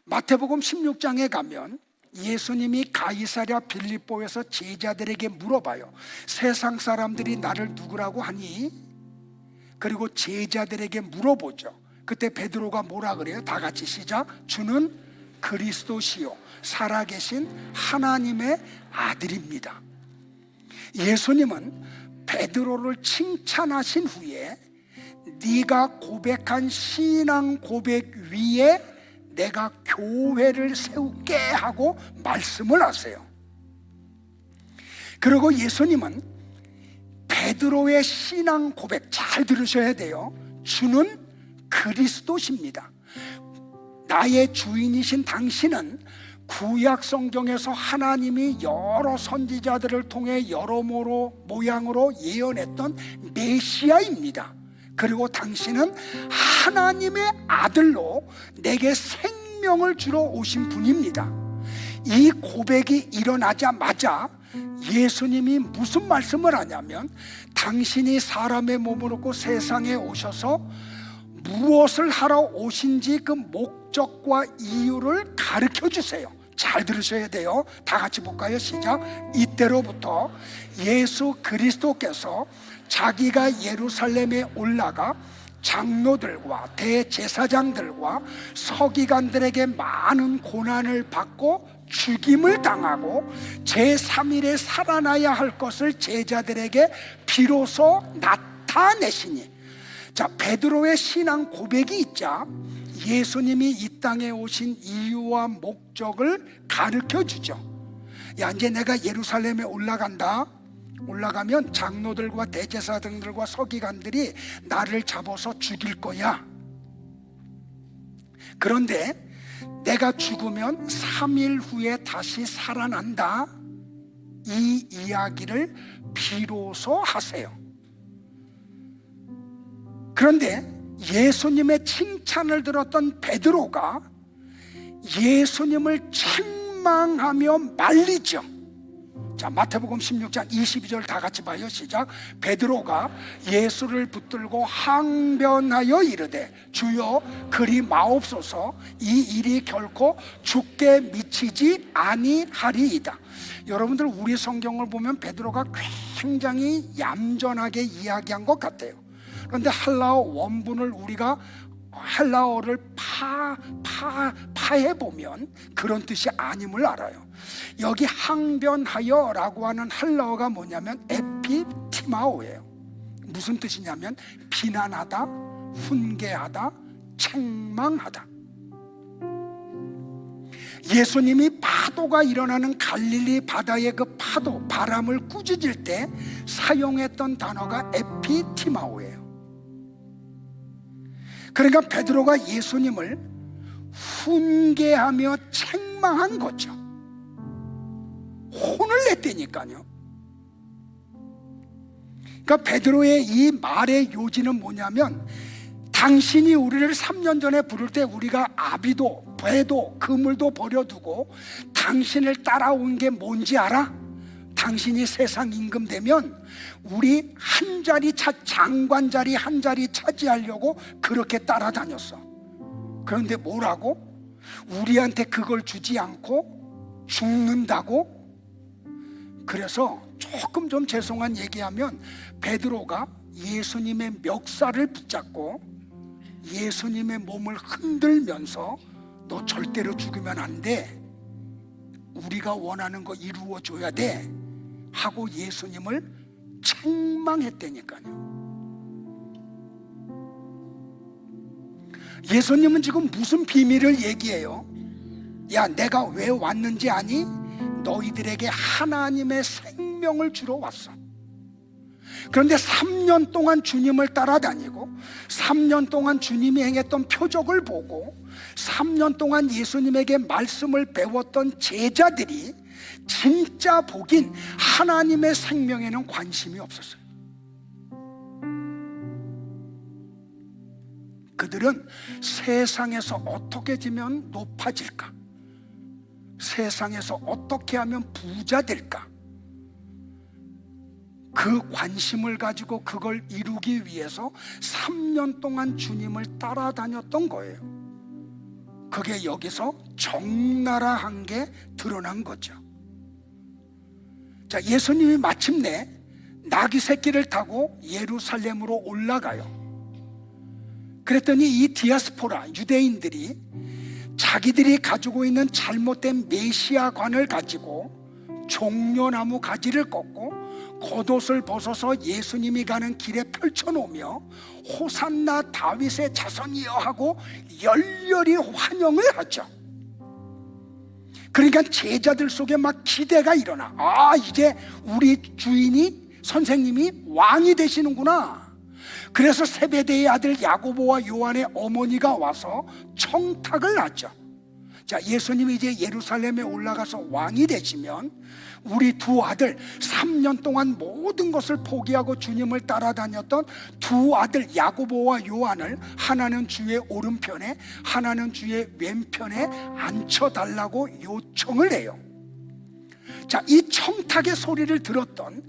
마태복음 16장에 가면 예수님이 가이사랴 빌립보에서 제자들에게 물어봐요. 세상 사람들이 나를 누구라고 하니? 그리고 제자들에게 물어보죠. 그때 베드로가 뭐라 그래요? 다 같이 시작. 주는 그리스도시요 살아계신 하나님의 아들입니다. 예수님은 베드로를 칭찬하신 후에 네가 고백한 신앙 고백 위에 내가 교회를 세울게 하고 말씀을 하세요. 그리고 예수님은 베드로의 신앙 고백 잘 들으셔야 돼요. 주는 그리스도십니다. 나의 주인이신 당신은 구약 성경에서 하나님이 여러 선지자들을 통해 여러모로 모양으로 예언했던 메시아입니다. 그리고 당신은 하나님의 아들로 내게 생명을 주러 오신 분입니다. 이 고백이 일어나자마자 예수님이 무슨 말씀을 하냐면 당신이 사람의 몸을 얻고 세상에 오셔서 무엇을 하러 오신지 그 목적과 이유를 가르쳐 주세요. 잘 들으셔야 돼요. 다 같이 볼까요? 시작. 이때로부터 예수 그리스도께서 자기가 예루살렘에 올라가 장로들과 대제사장들과 서기관들에게 많은 고난을 받고 죽임을 당하고 제3일에 살아나야 할 것을 제자들에게 비로소 나타내시니. 자, 베드로의 신앙 고백이 있자 예수님이 이 땅에 오신 이유와 목적을 가르쳐 주죠. 야, 이제 내가 예루살렘에 올라가면 장로들과 대제사장들과 서기관들이 나를 잡아서 죽일 거야. 그런데 내가 죽으면 3일 후에 다시 살아난다. 이 이야기를 비로소 하세요. 그런데 예수님의 칭찬을 들었던 베드로가 예수님을 책망하며 말리죠. 자, 마태복음 16장 22절 다 같이 봐요. 시작. 베드로가 예수를 붙들고 항변하여 이르되 주여 그리 마옵소서. 이 일이 결코 죽게 미치지 아니하리이다. 여러분들, 우리 성경을 보면 베드로가 굉장히 얌전하게 이야기한 것 같아요. 그런데 헬라어 원문을 우리가 헬라어를 파해보면 그런 뜻이 아님을 알아요. 여기 항변하여 라고 하는 헬라어가 뭐냐면 에피티마오예요. 무슨 뜻이냐면 비난하다, 훈계하다, 책망하다. 예수님이 파도가 일어나는 갈릴리 바다의 그 파도, 바람을 꾸짖을 때 사용했던 단어가 에피티마오예요. 그러니까 베드로가 예수님을 훈계하며 책망한 거죠. 혼을 냈다니까요. 그러니까 베드로의 이 말의 요지는 뭐냐면, 당신이 우리를 3년 전에 부를 때 우리가 아비도 배도 그물도 버려두고 당신을 따라온 게 뭔지 알아? 당신이 세상 임금 되면 우리 한 자리 장관 자리 한 자리 차지하려고 그렇게 따라다녔어. 그런데 뭐라고? 우리한테 그걸 주지 않고 죽는다고? 그래서 조금 좀 죄송한 얘기하면, 베드로가 예수님의 멱살을 붙잡고 예수님의 몸을 흔들면서 너 절대로 죽으면 안 돼, 우리가 원하는 거 이루어줘야 돼 하고 예수님을 책망했다니까요. 예수님은 지금 무슨 비밀을 얘기해요? 야, 내가 왜 왔는지 아니? 너희들에게 하나님의 생명을 주러 왔어. 그런데 3년 동안 주님을 따라다니고 3년 동안 주님이 행했던 표적을 보고 3년 동안 예수님에게 말씀을 배웠던 제자들이 진짜 복인 하나님의 생명에는 관심이 없었어요. 그들은 세상에서 어떻게 지면 높아질까? 세상에서 어떻게 하면 부자 될까? 그 관심을 가지고 그걸 이루기 위해서 3년 동안 주님을 따라다녔던 거예요. 그게 여기서 적나라한 게 드러난 거죠. 자, 예수님이 마침내 나귀 새끼를 타고 예루살렘으로 올라가요. 그랬더니 이 디아스포라 유대인들이 자기들이 가지고 있는 잘못된 메시아관을 가지고 종려나무 가지를 꺾고 겉옷을 벗어서 예수님이 가는 길에 펼쳐놓으며 호산나 다윗의 자손이여 하고 열렬히 환영을 하죠. 그러니까 제자들 속에 막 기대가 일어나. 아, 이제 우리 주인이, 선생님이 왕이 되시는구나. 그래서 세베대의 아들 야고보와 요한의 어머니가 와서 청탁을 하죠. 자, 예수님이 이제 예루살렘에 올라가서 왕이 되시면 우리 두 아들, 3년 동안 모든 것을 포기하고 주님을 따라다녔던 두 아들 야고보와 요한을 하나는 주의 오른편에 하나는 주의 왼편에 앉혀달라고 요청을 해요. 자, 이 청탁의 소리를 들었던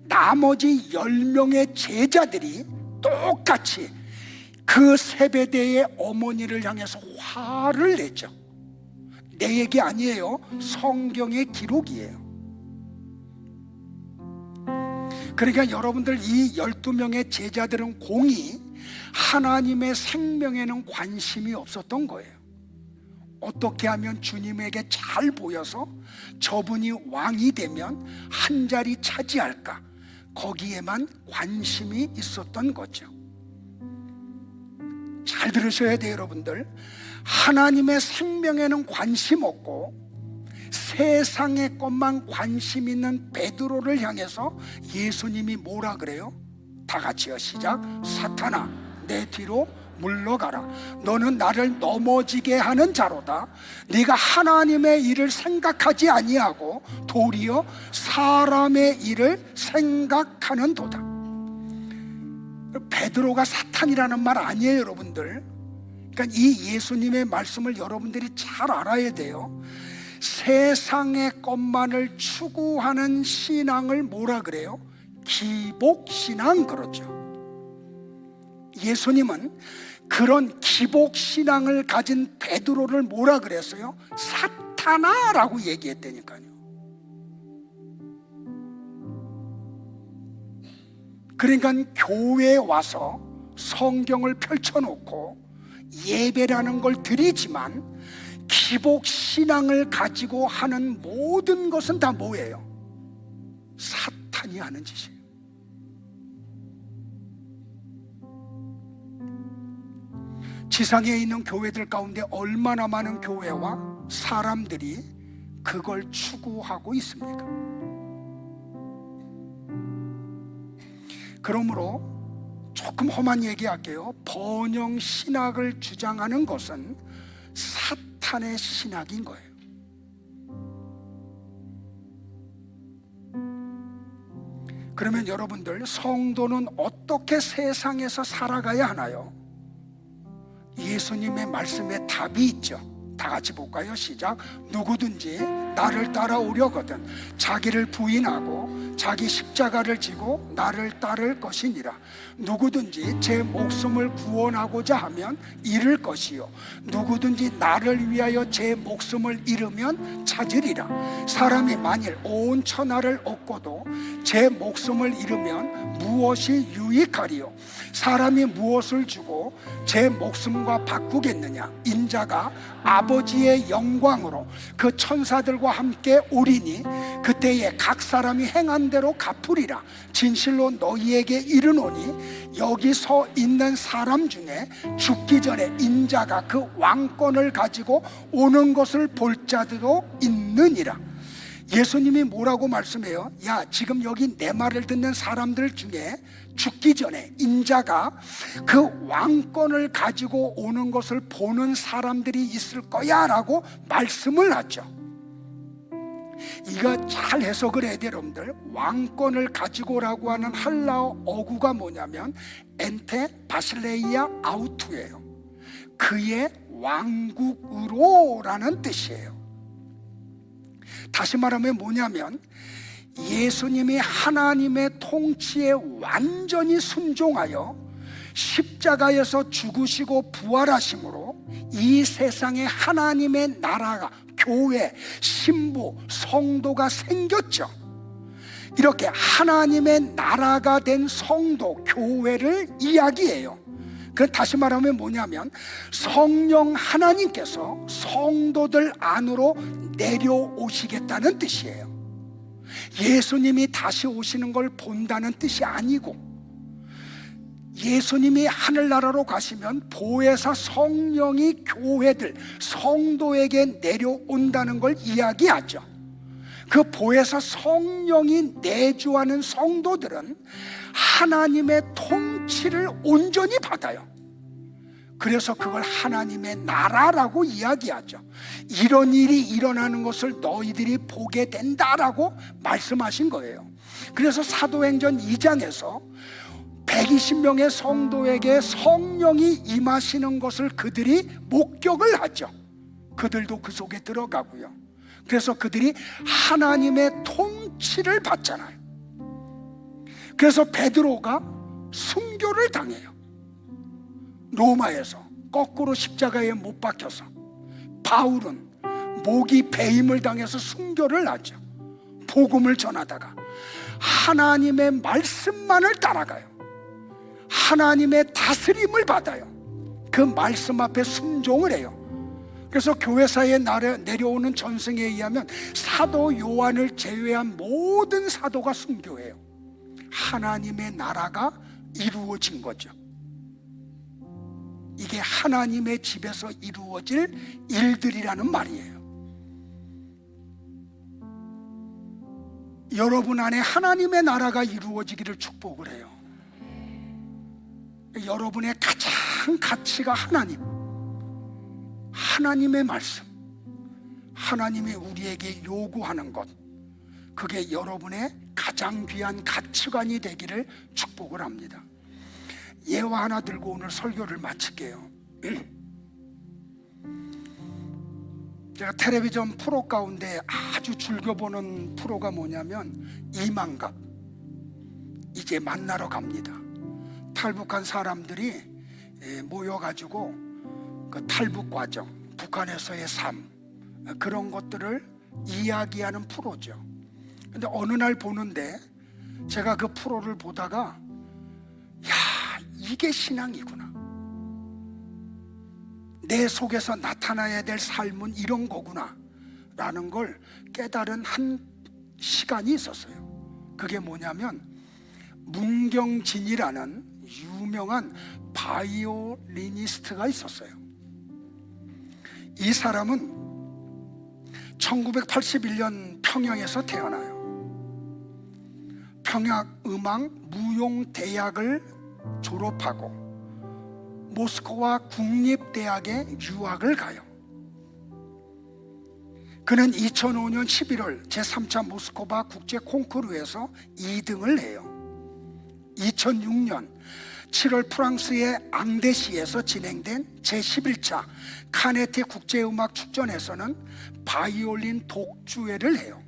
나머지 10명의 제자들이 똑같이 그 세베대의 어머니를 향해서 화를 내죠. 내 얘기 아니에요. 성경의 기록이에요. 그러니까 여러분들, 이 12명의 제자들은 공히 하나님의 생명에는 관심이 없었던 거예요. 어떻게 하면 주님에게 잘 보여서 저분이 왕이 되면 한 자리 차지할까, 거기에만 관심이 있었던 거죠. 잘 들으셔야 돼요, 여러분들. 하나님의 생명에는 관심 없고 세상의 것만 관심 있는 베드로를 향해서 예수님이 뭐라 그래요? 다 같이요, 시작. 사탄아, 내 뒤로 물러가라. 너는 나를 넘어지게 하는 자로다. 네가 하나님의 일을 생각하지 아니하고 도리어 사람의 일을 생각하는도다. 베드로가 사탄이라는 말 아니에요, 여러분들. 그러니까 이 예수님의 말씀을 여러분들이 잘 알아야 돼요. 세상의 것만을 추구하는 신앙을 뭐라 그래요? 기복신앙, 그러죠. 예수님은 그런 기복신앙을 가진 베드로를 뭐라 그랬어요? 사탄아라고 얘기했다니까요. 그러니까 교회에 와서 성경을 펼쳐놓고 예배라는 걸 드리지만 기복신앙을 가지고 하는 모든 것은 다 뭐예요? 사탄이 하는 짓이에요. 지상에 있는 교회들 가운데 얼마나 많은 교회와 사람들이 그걸 추구하고 있습니까? 그러므로 조금 험한 얘기할게요. 번영 신학을 주장하는 것은 사탄의 신학인 거예요. 그러면 여러분들, 성도는 어떻게 세상에서 살아가야 하나요? 예수님의 말씀에 답이 있죠. 다 같이 볼까요? 시작. 누구든지 나를 따라오려거든 자기를 부인하고 자기 십자가를 지고 나를 따를 것이니라. 누구든지 제 목숨을 구원하고자 하면 잃을 것이요 누구든지 나를 위하여 제 목숨을 잃으면 찾으리라. 사람이 만일 온 천하를 얻고도 제 목숨을 잃으면 무엇이 유익하리요? 사람이 무엇을 주고 제 목숨과 바꾸겠느냐? 인자가 아버지의 영광으로 그 천사들과 함께 오리니 그때에 각 사람이 행한 대로 갚으리라. 진실로 너희에게 이르노니 여기 서 있는 사람 중에 죽기 전에 인자가 그 왕권을 가지고 오는 것을 볼 자들도 있느니라. 예수님이 뭐라고 말씀해요? 야, 지금 여기 내 말을 듣는 사람들 중에 죽기 전에 인자가 그 왕권을 가지고 오는 것을 보는 사람들이 있을 거야 라고 말씀을 하죠. 이거 잘 해석을 해야 돼요, 여러분들. 왕권을 가지고라고 하는 할라어 어구가 뭐냐면 엔테 바실레이아 아우투예요. 그의 왕국으로 라는 뜻이에요. 다시 말하면 뭐냐면 예수님이 하나님의 통치에 완전히 순종하여 십자가에서 죽으시고 부활하심으로 이 세상에 하나님의 나라가, 교회, 신부, 성도가 생겼죠. 이렇게 하나님의 나라가 된 성도, 교회를 이야기해요. 그 다시 말하면 뭐냐면 성령 하나님께서 성도들 안으로 내려오시겠다는 뜻이에요. 예수님이 다시 오시는 걸 본다는 뜻이 아니고, 예수님이 하늘나라로 가시면 보혜사 성령이 교회들, 성도에게 내려온다는 걸 이야기하죠. 그 보혜사 성령이 내주하는 성도들은 하나님의 통치를 온전히 받아요. 그래서 그걸 하나님의 나라라고 이야기하죠. 이런 일이 일어나는 것을 너희들이 보게 된다라고 말씀하신 거예요. 그래서 사도행전 2장에서 120명의 성도에게 성령이 임하시는 것을 그들이 목격을 하죠. 그들도 그 속에 들어가고요. 그래서 그들이 하나님의 통치를 받잖아요. 그래서 베드로가 순교를 당해요. 로마에서 거꾸로 십자가에 못 박혀서. 바울은 목이 배임을 당해서 순교를 하죠. 복음을 전하다가 하나님의 말씀만을 따라가요. 하나님의 다스림을 받아요. 그 말씀 앞에 순종을 해요. 그래서 교회사에 내려오는 전승에 의하면 사도 요한을 제외한 모든 사도가 순교해요. 하나님의 나라가 이루어진 거죠. 이게 하나님의 집에서 이루어질 일들이라는 말이에요. 여러분 안에 하나님의 나라가 이루어지기를 축복을 해요. 여러분의 가장 가치가 하나님의 말씀, 하나님이 우리에게 요구하는 것, 그게 여러분의 가장 귀한 가치관이 되기를 축복을 합니다. 예화 하나 들고 오늘 설교를 마칠게요. 제가 텔레비전 프로 가운데 아주 즐겨보는 프로가 뭐냐면 이만갑, 이제 만나러 갑니다. 탈북한 사람들이 모여가지고 그 탈북 과정, 북한에서의 삶, 그런 것들을 이야기하는 프로죠. 근데 어느 날 보는데 제가 그 프로를 보다가 야, 이게 신앙이구나. 내 속에서 나타나야 될 삶은 이런 거구나 라는 걸 깨달은 한 시간이 있었어요. 그게 뭐냐면 문경진이라는 유명한 바이올리니스트가 있었어요. 이 사람은 1981년 평양에서 태어나요. 평양음악무용대학을 졸업하고 모스크바 국립대학에 유학을 가요. 그는 2005년 11월 제3차 모스크바 국제 콩쿠르에서 2등을 해요. 2006년 7월 프랑스의 앙데시에서 진행된 제11차 카네테 국제음악 축전에서는 바이올린 독주회를 해요.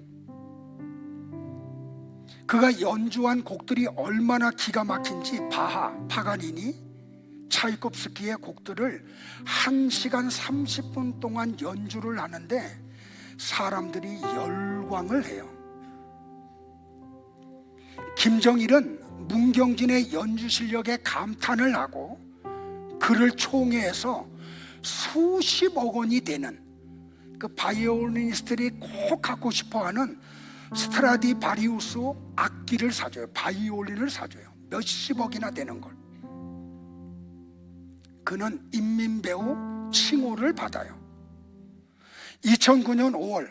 그가 연주한 곡들이 얼마나 기가 막힌지 바하, 파가니니, 차이콥스키의 곡들을 1시간 30분 동안 연주를 하는데 사람들이 열광을 해요. 김정일은 문경진의 연주 실력에 감탄을 하고 그를 총회해서 수십억 원이 되는 그 바이올리니스트들이 꼭 갖고 싶어하는 스트라디바리우스 악기를 사줘요. 바이올린을 사줘요. 몇십억이나 되는 걸. 그는 인민배우 칭호를 받아요. 2009년 5월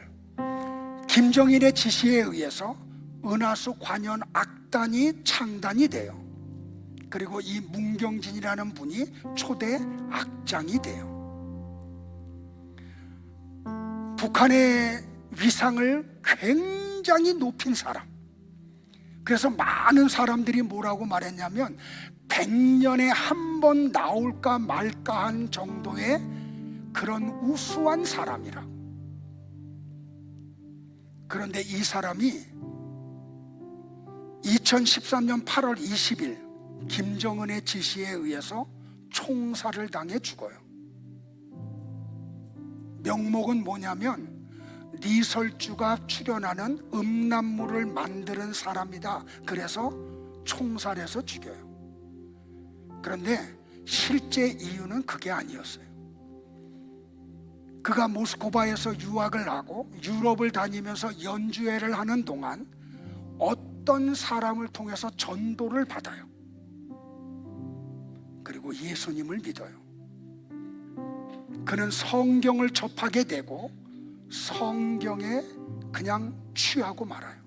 김정일의 지시에 의해서 은하수 관현 악단이 창단이 돼요. 그리고 이 문경진이라는 분이 초대 악장이 돼요. 북한의 위상을 굉장히 높인 사람. 그래서 많은 사람들이 뭐라고 말했냐면 100년에 한 번 나올까 말까 한 정도의 그런 우수한 사람이라. 그런데 이 사람이 2013년 8월 20일 김정은의 지시에 의해서 총살을 당해 죽어요. 명목은 뭐냐면 리설주가 출연하는 음란물을 만드는 사람이다. 그래서 총살해서 죽여요. 그런데 실제 이유는 그게 아니었어요. 그가 모스크바에서 유학을 하고 유럽을 다니면서 연주회를 하는 동안 어떤 사람을 통해서 전도를 받아요. 그리고 예수님을 믿어요. 그는 성경을 접하게 되고 성경에 그냥 취하고 말아요.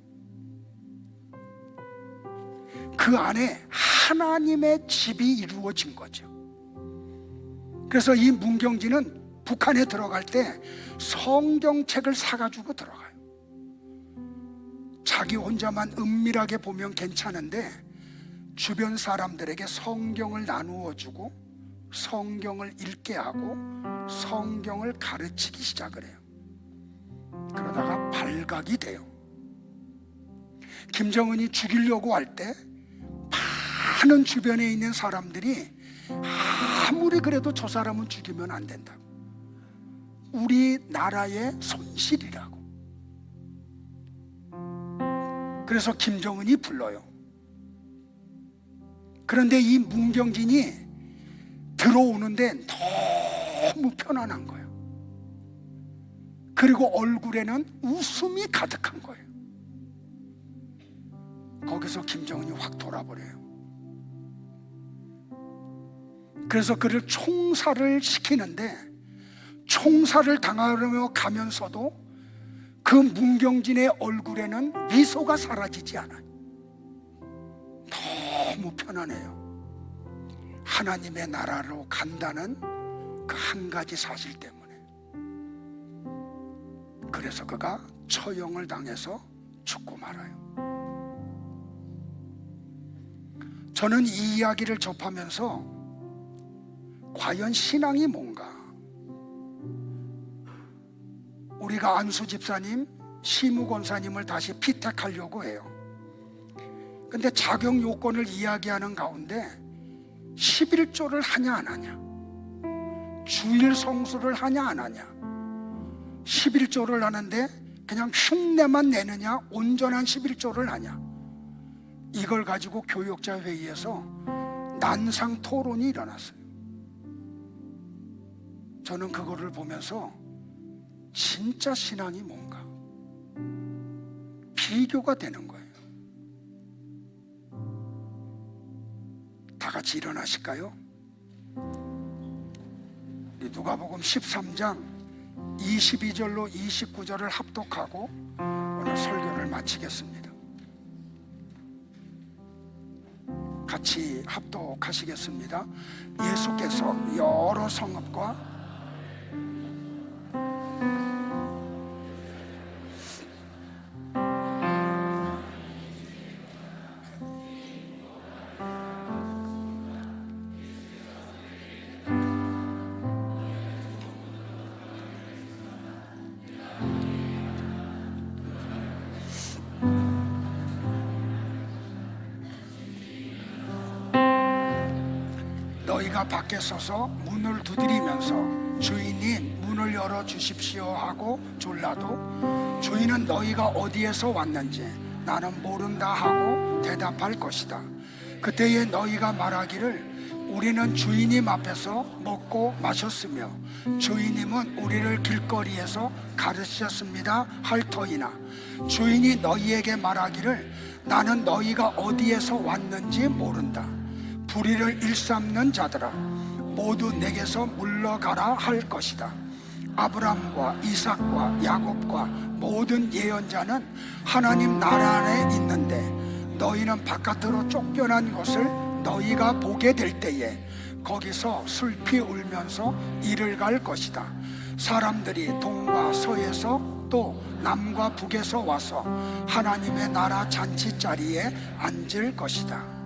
그 안에 하나님의 집이 이루어진 거죠. 그래서 이 문경진은 북한에 들어갈 때 성경책을 사가지고 들어가요. 자기 혼자만 은밀하게 보면 괜찮은데 주변 사람들에게 성경을 나누어 주고 성경을 읽게 하고 성경을 가르치기 시작을 해요. 그러다가 발각이 돼요. 김정은이 죽이려고 할 때 많은 주변에 있는 사람들이 아무리 그래도 저 사람은 죽이면 안 된다. 우리나라의 손실이라고. 그래서 김정은이 불러요. 그런데 이 문경진이 들어오는데 너무 편안한 거예요. 그리고 얼굴에는 웃음이 가득한 거예요. 거기서 김정은이 확 돌아버려요. 그래서 그를 총살을 시키는데 총살을 당하려 가면서도 그 문경진의 얼굴에는 미소가 사라지지 않아요. 너무 편안해요. 하나님의 나라로 간다는 그 한 가지 사실 때문에. 그래서 그가 처형을 당해서 죽고 말아요. 저는 이 이야기를 접하면서 과연 신앙이 뭔가? 우리가 안수 집사님, 시무 권사님을 다시 피택하려고 해요. 근데 자격 요건을 이야기하는 가운데 11조를 하냐 안 하냐, 주일 성수를 하냐 안 하냐, 11조를 하는데 그냥 흉내만 내느냐, 온전한 11조를 하냐, 이걸 가지고 교역자 회의에서 난상 토론이 일어났어요. 저는 그거를 보면서 진짜 신앙이 뭔가 비교가 되는 거예요. 다 같이 일어나실까요? 우리 누가복음 13장 22절로 29절을 합독하고 오늘 설교를 마치겠습니다. 같이 합독하시겠습니다. 예수께서 여러 성읍과 너희가 밖에 서서 문을 두드리면서 주인이 문을 열어 주십시오 하고 졸라도 주인은 너희가 어디에서 왔는지 나는 모른다 하고 대답할 것이다. 그때에 너희가 말하기를 우리는 주인님 앞에서 먹고 마셨으며 주인님은 우리를 길거리에서 가르치셨습니다 할 터이나 주인이 너희에게 말하기를 나는 너희가 어디에서 왔는지 모른다. 불의를 일삼는 자들아 모두 내게서 물러가라 할 것이다. 아브라함과 이삭과 야곱과 모든 예언자는 하나님 나라 안에 있는데 너희는 바깥으로 쫓겨난 것을 너희가 보게 될 때에 거기서 슬피 울면서 이를 갈 것이다. 사람들이 동과 서에서 또 남과 북에서 와서 하나님의 나라 잔치 자리에 앉을 것이다.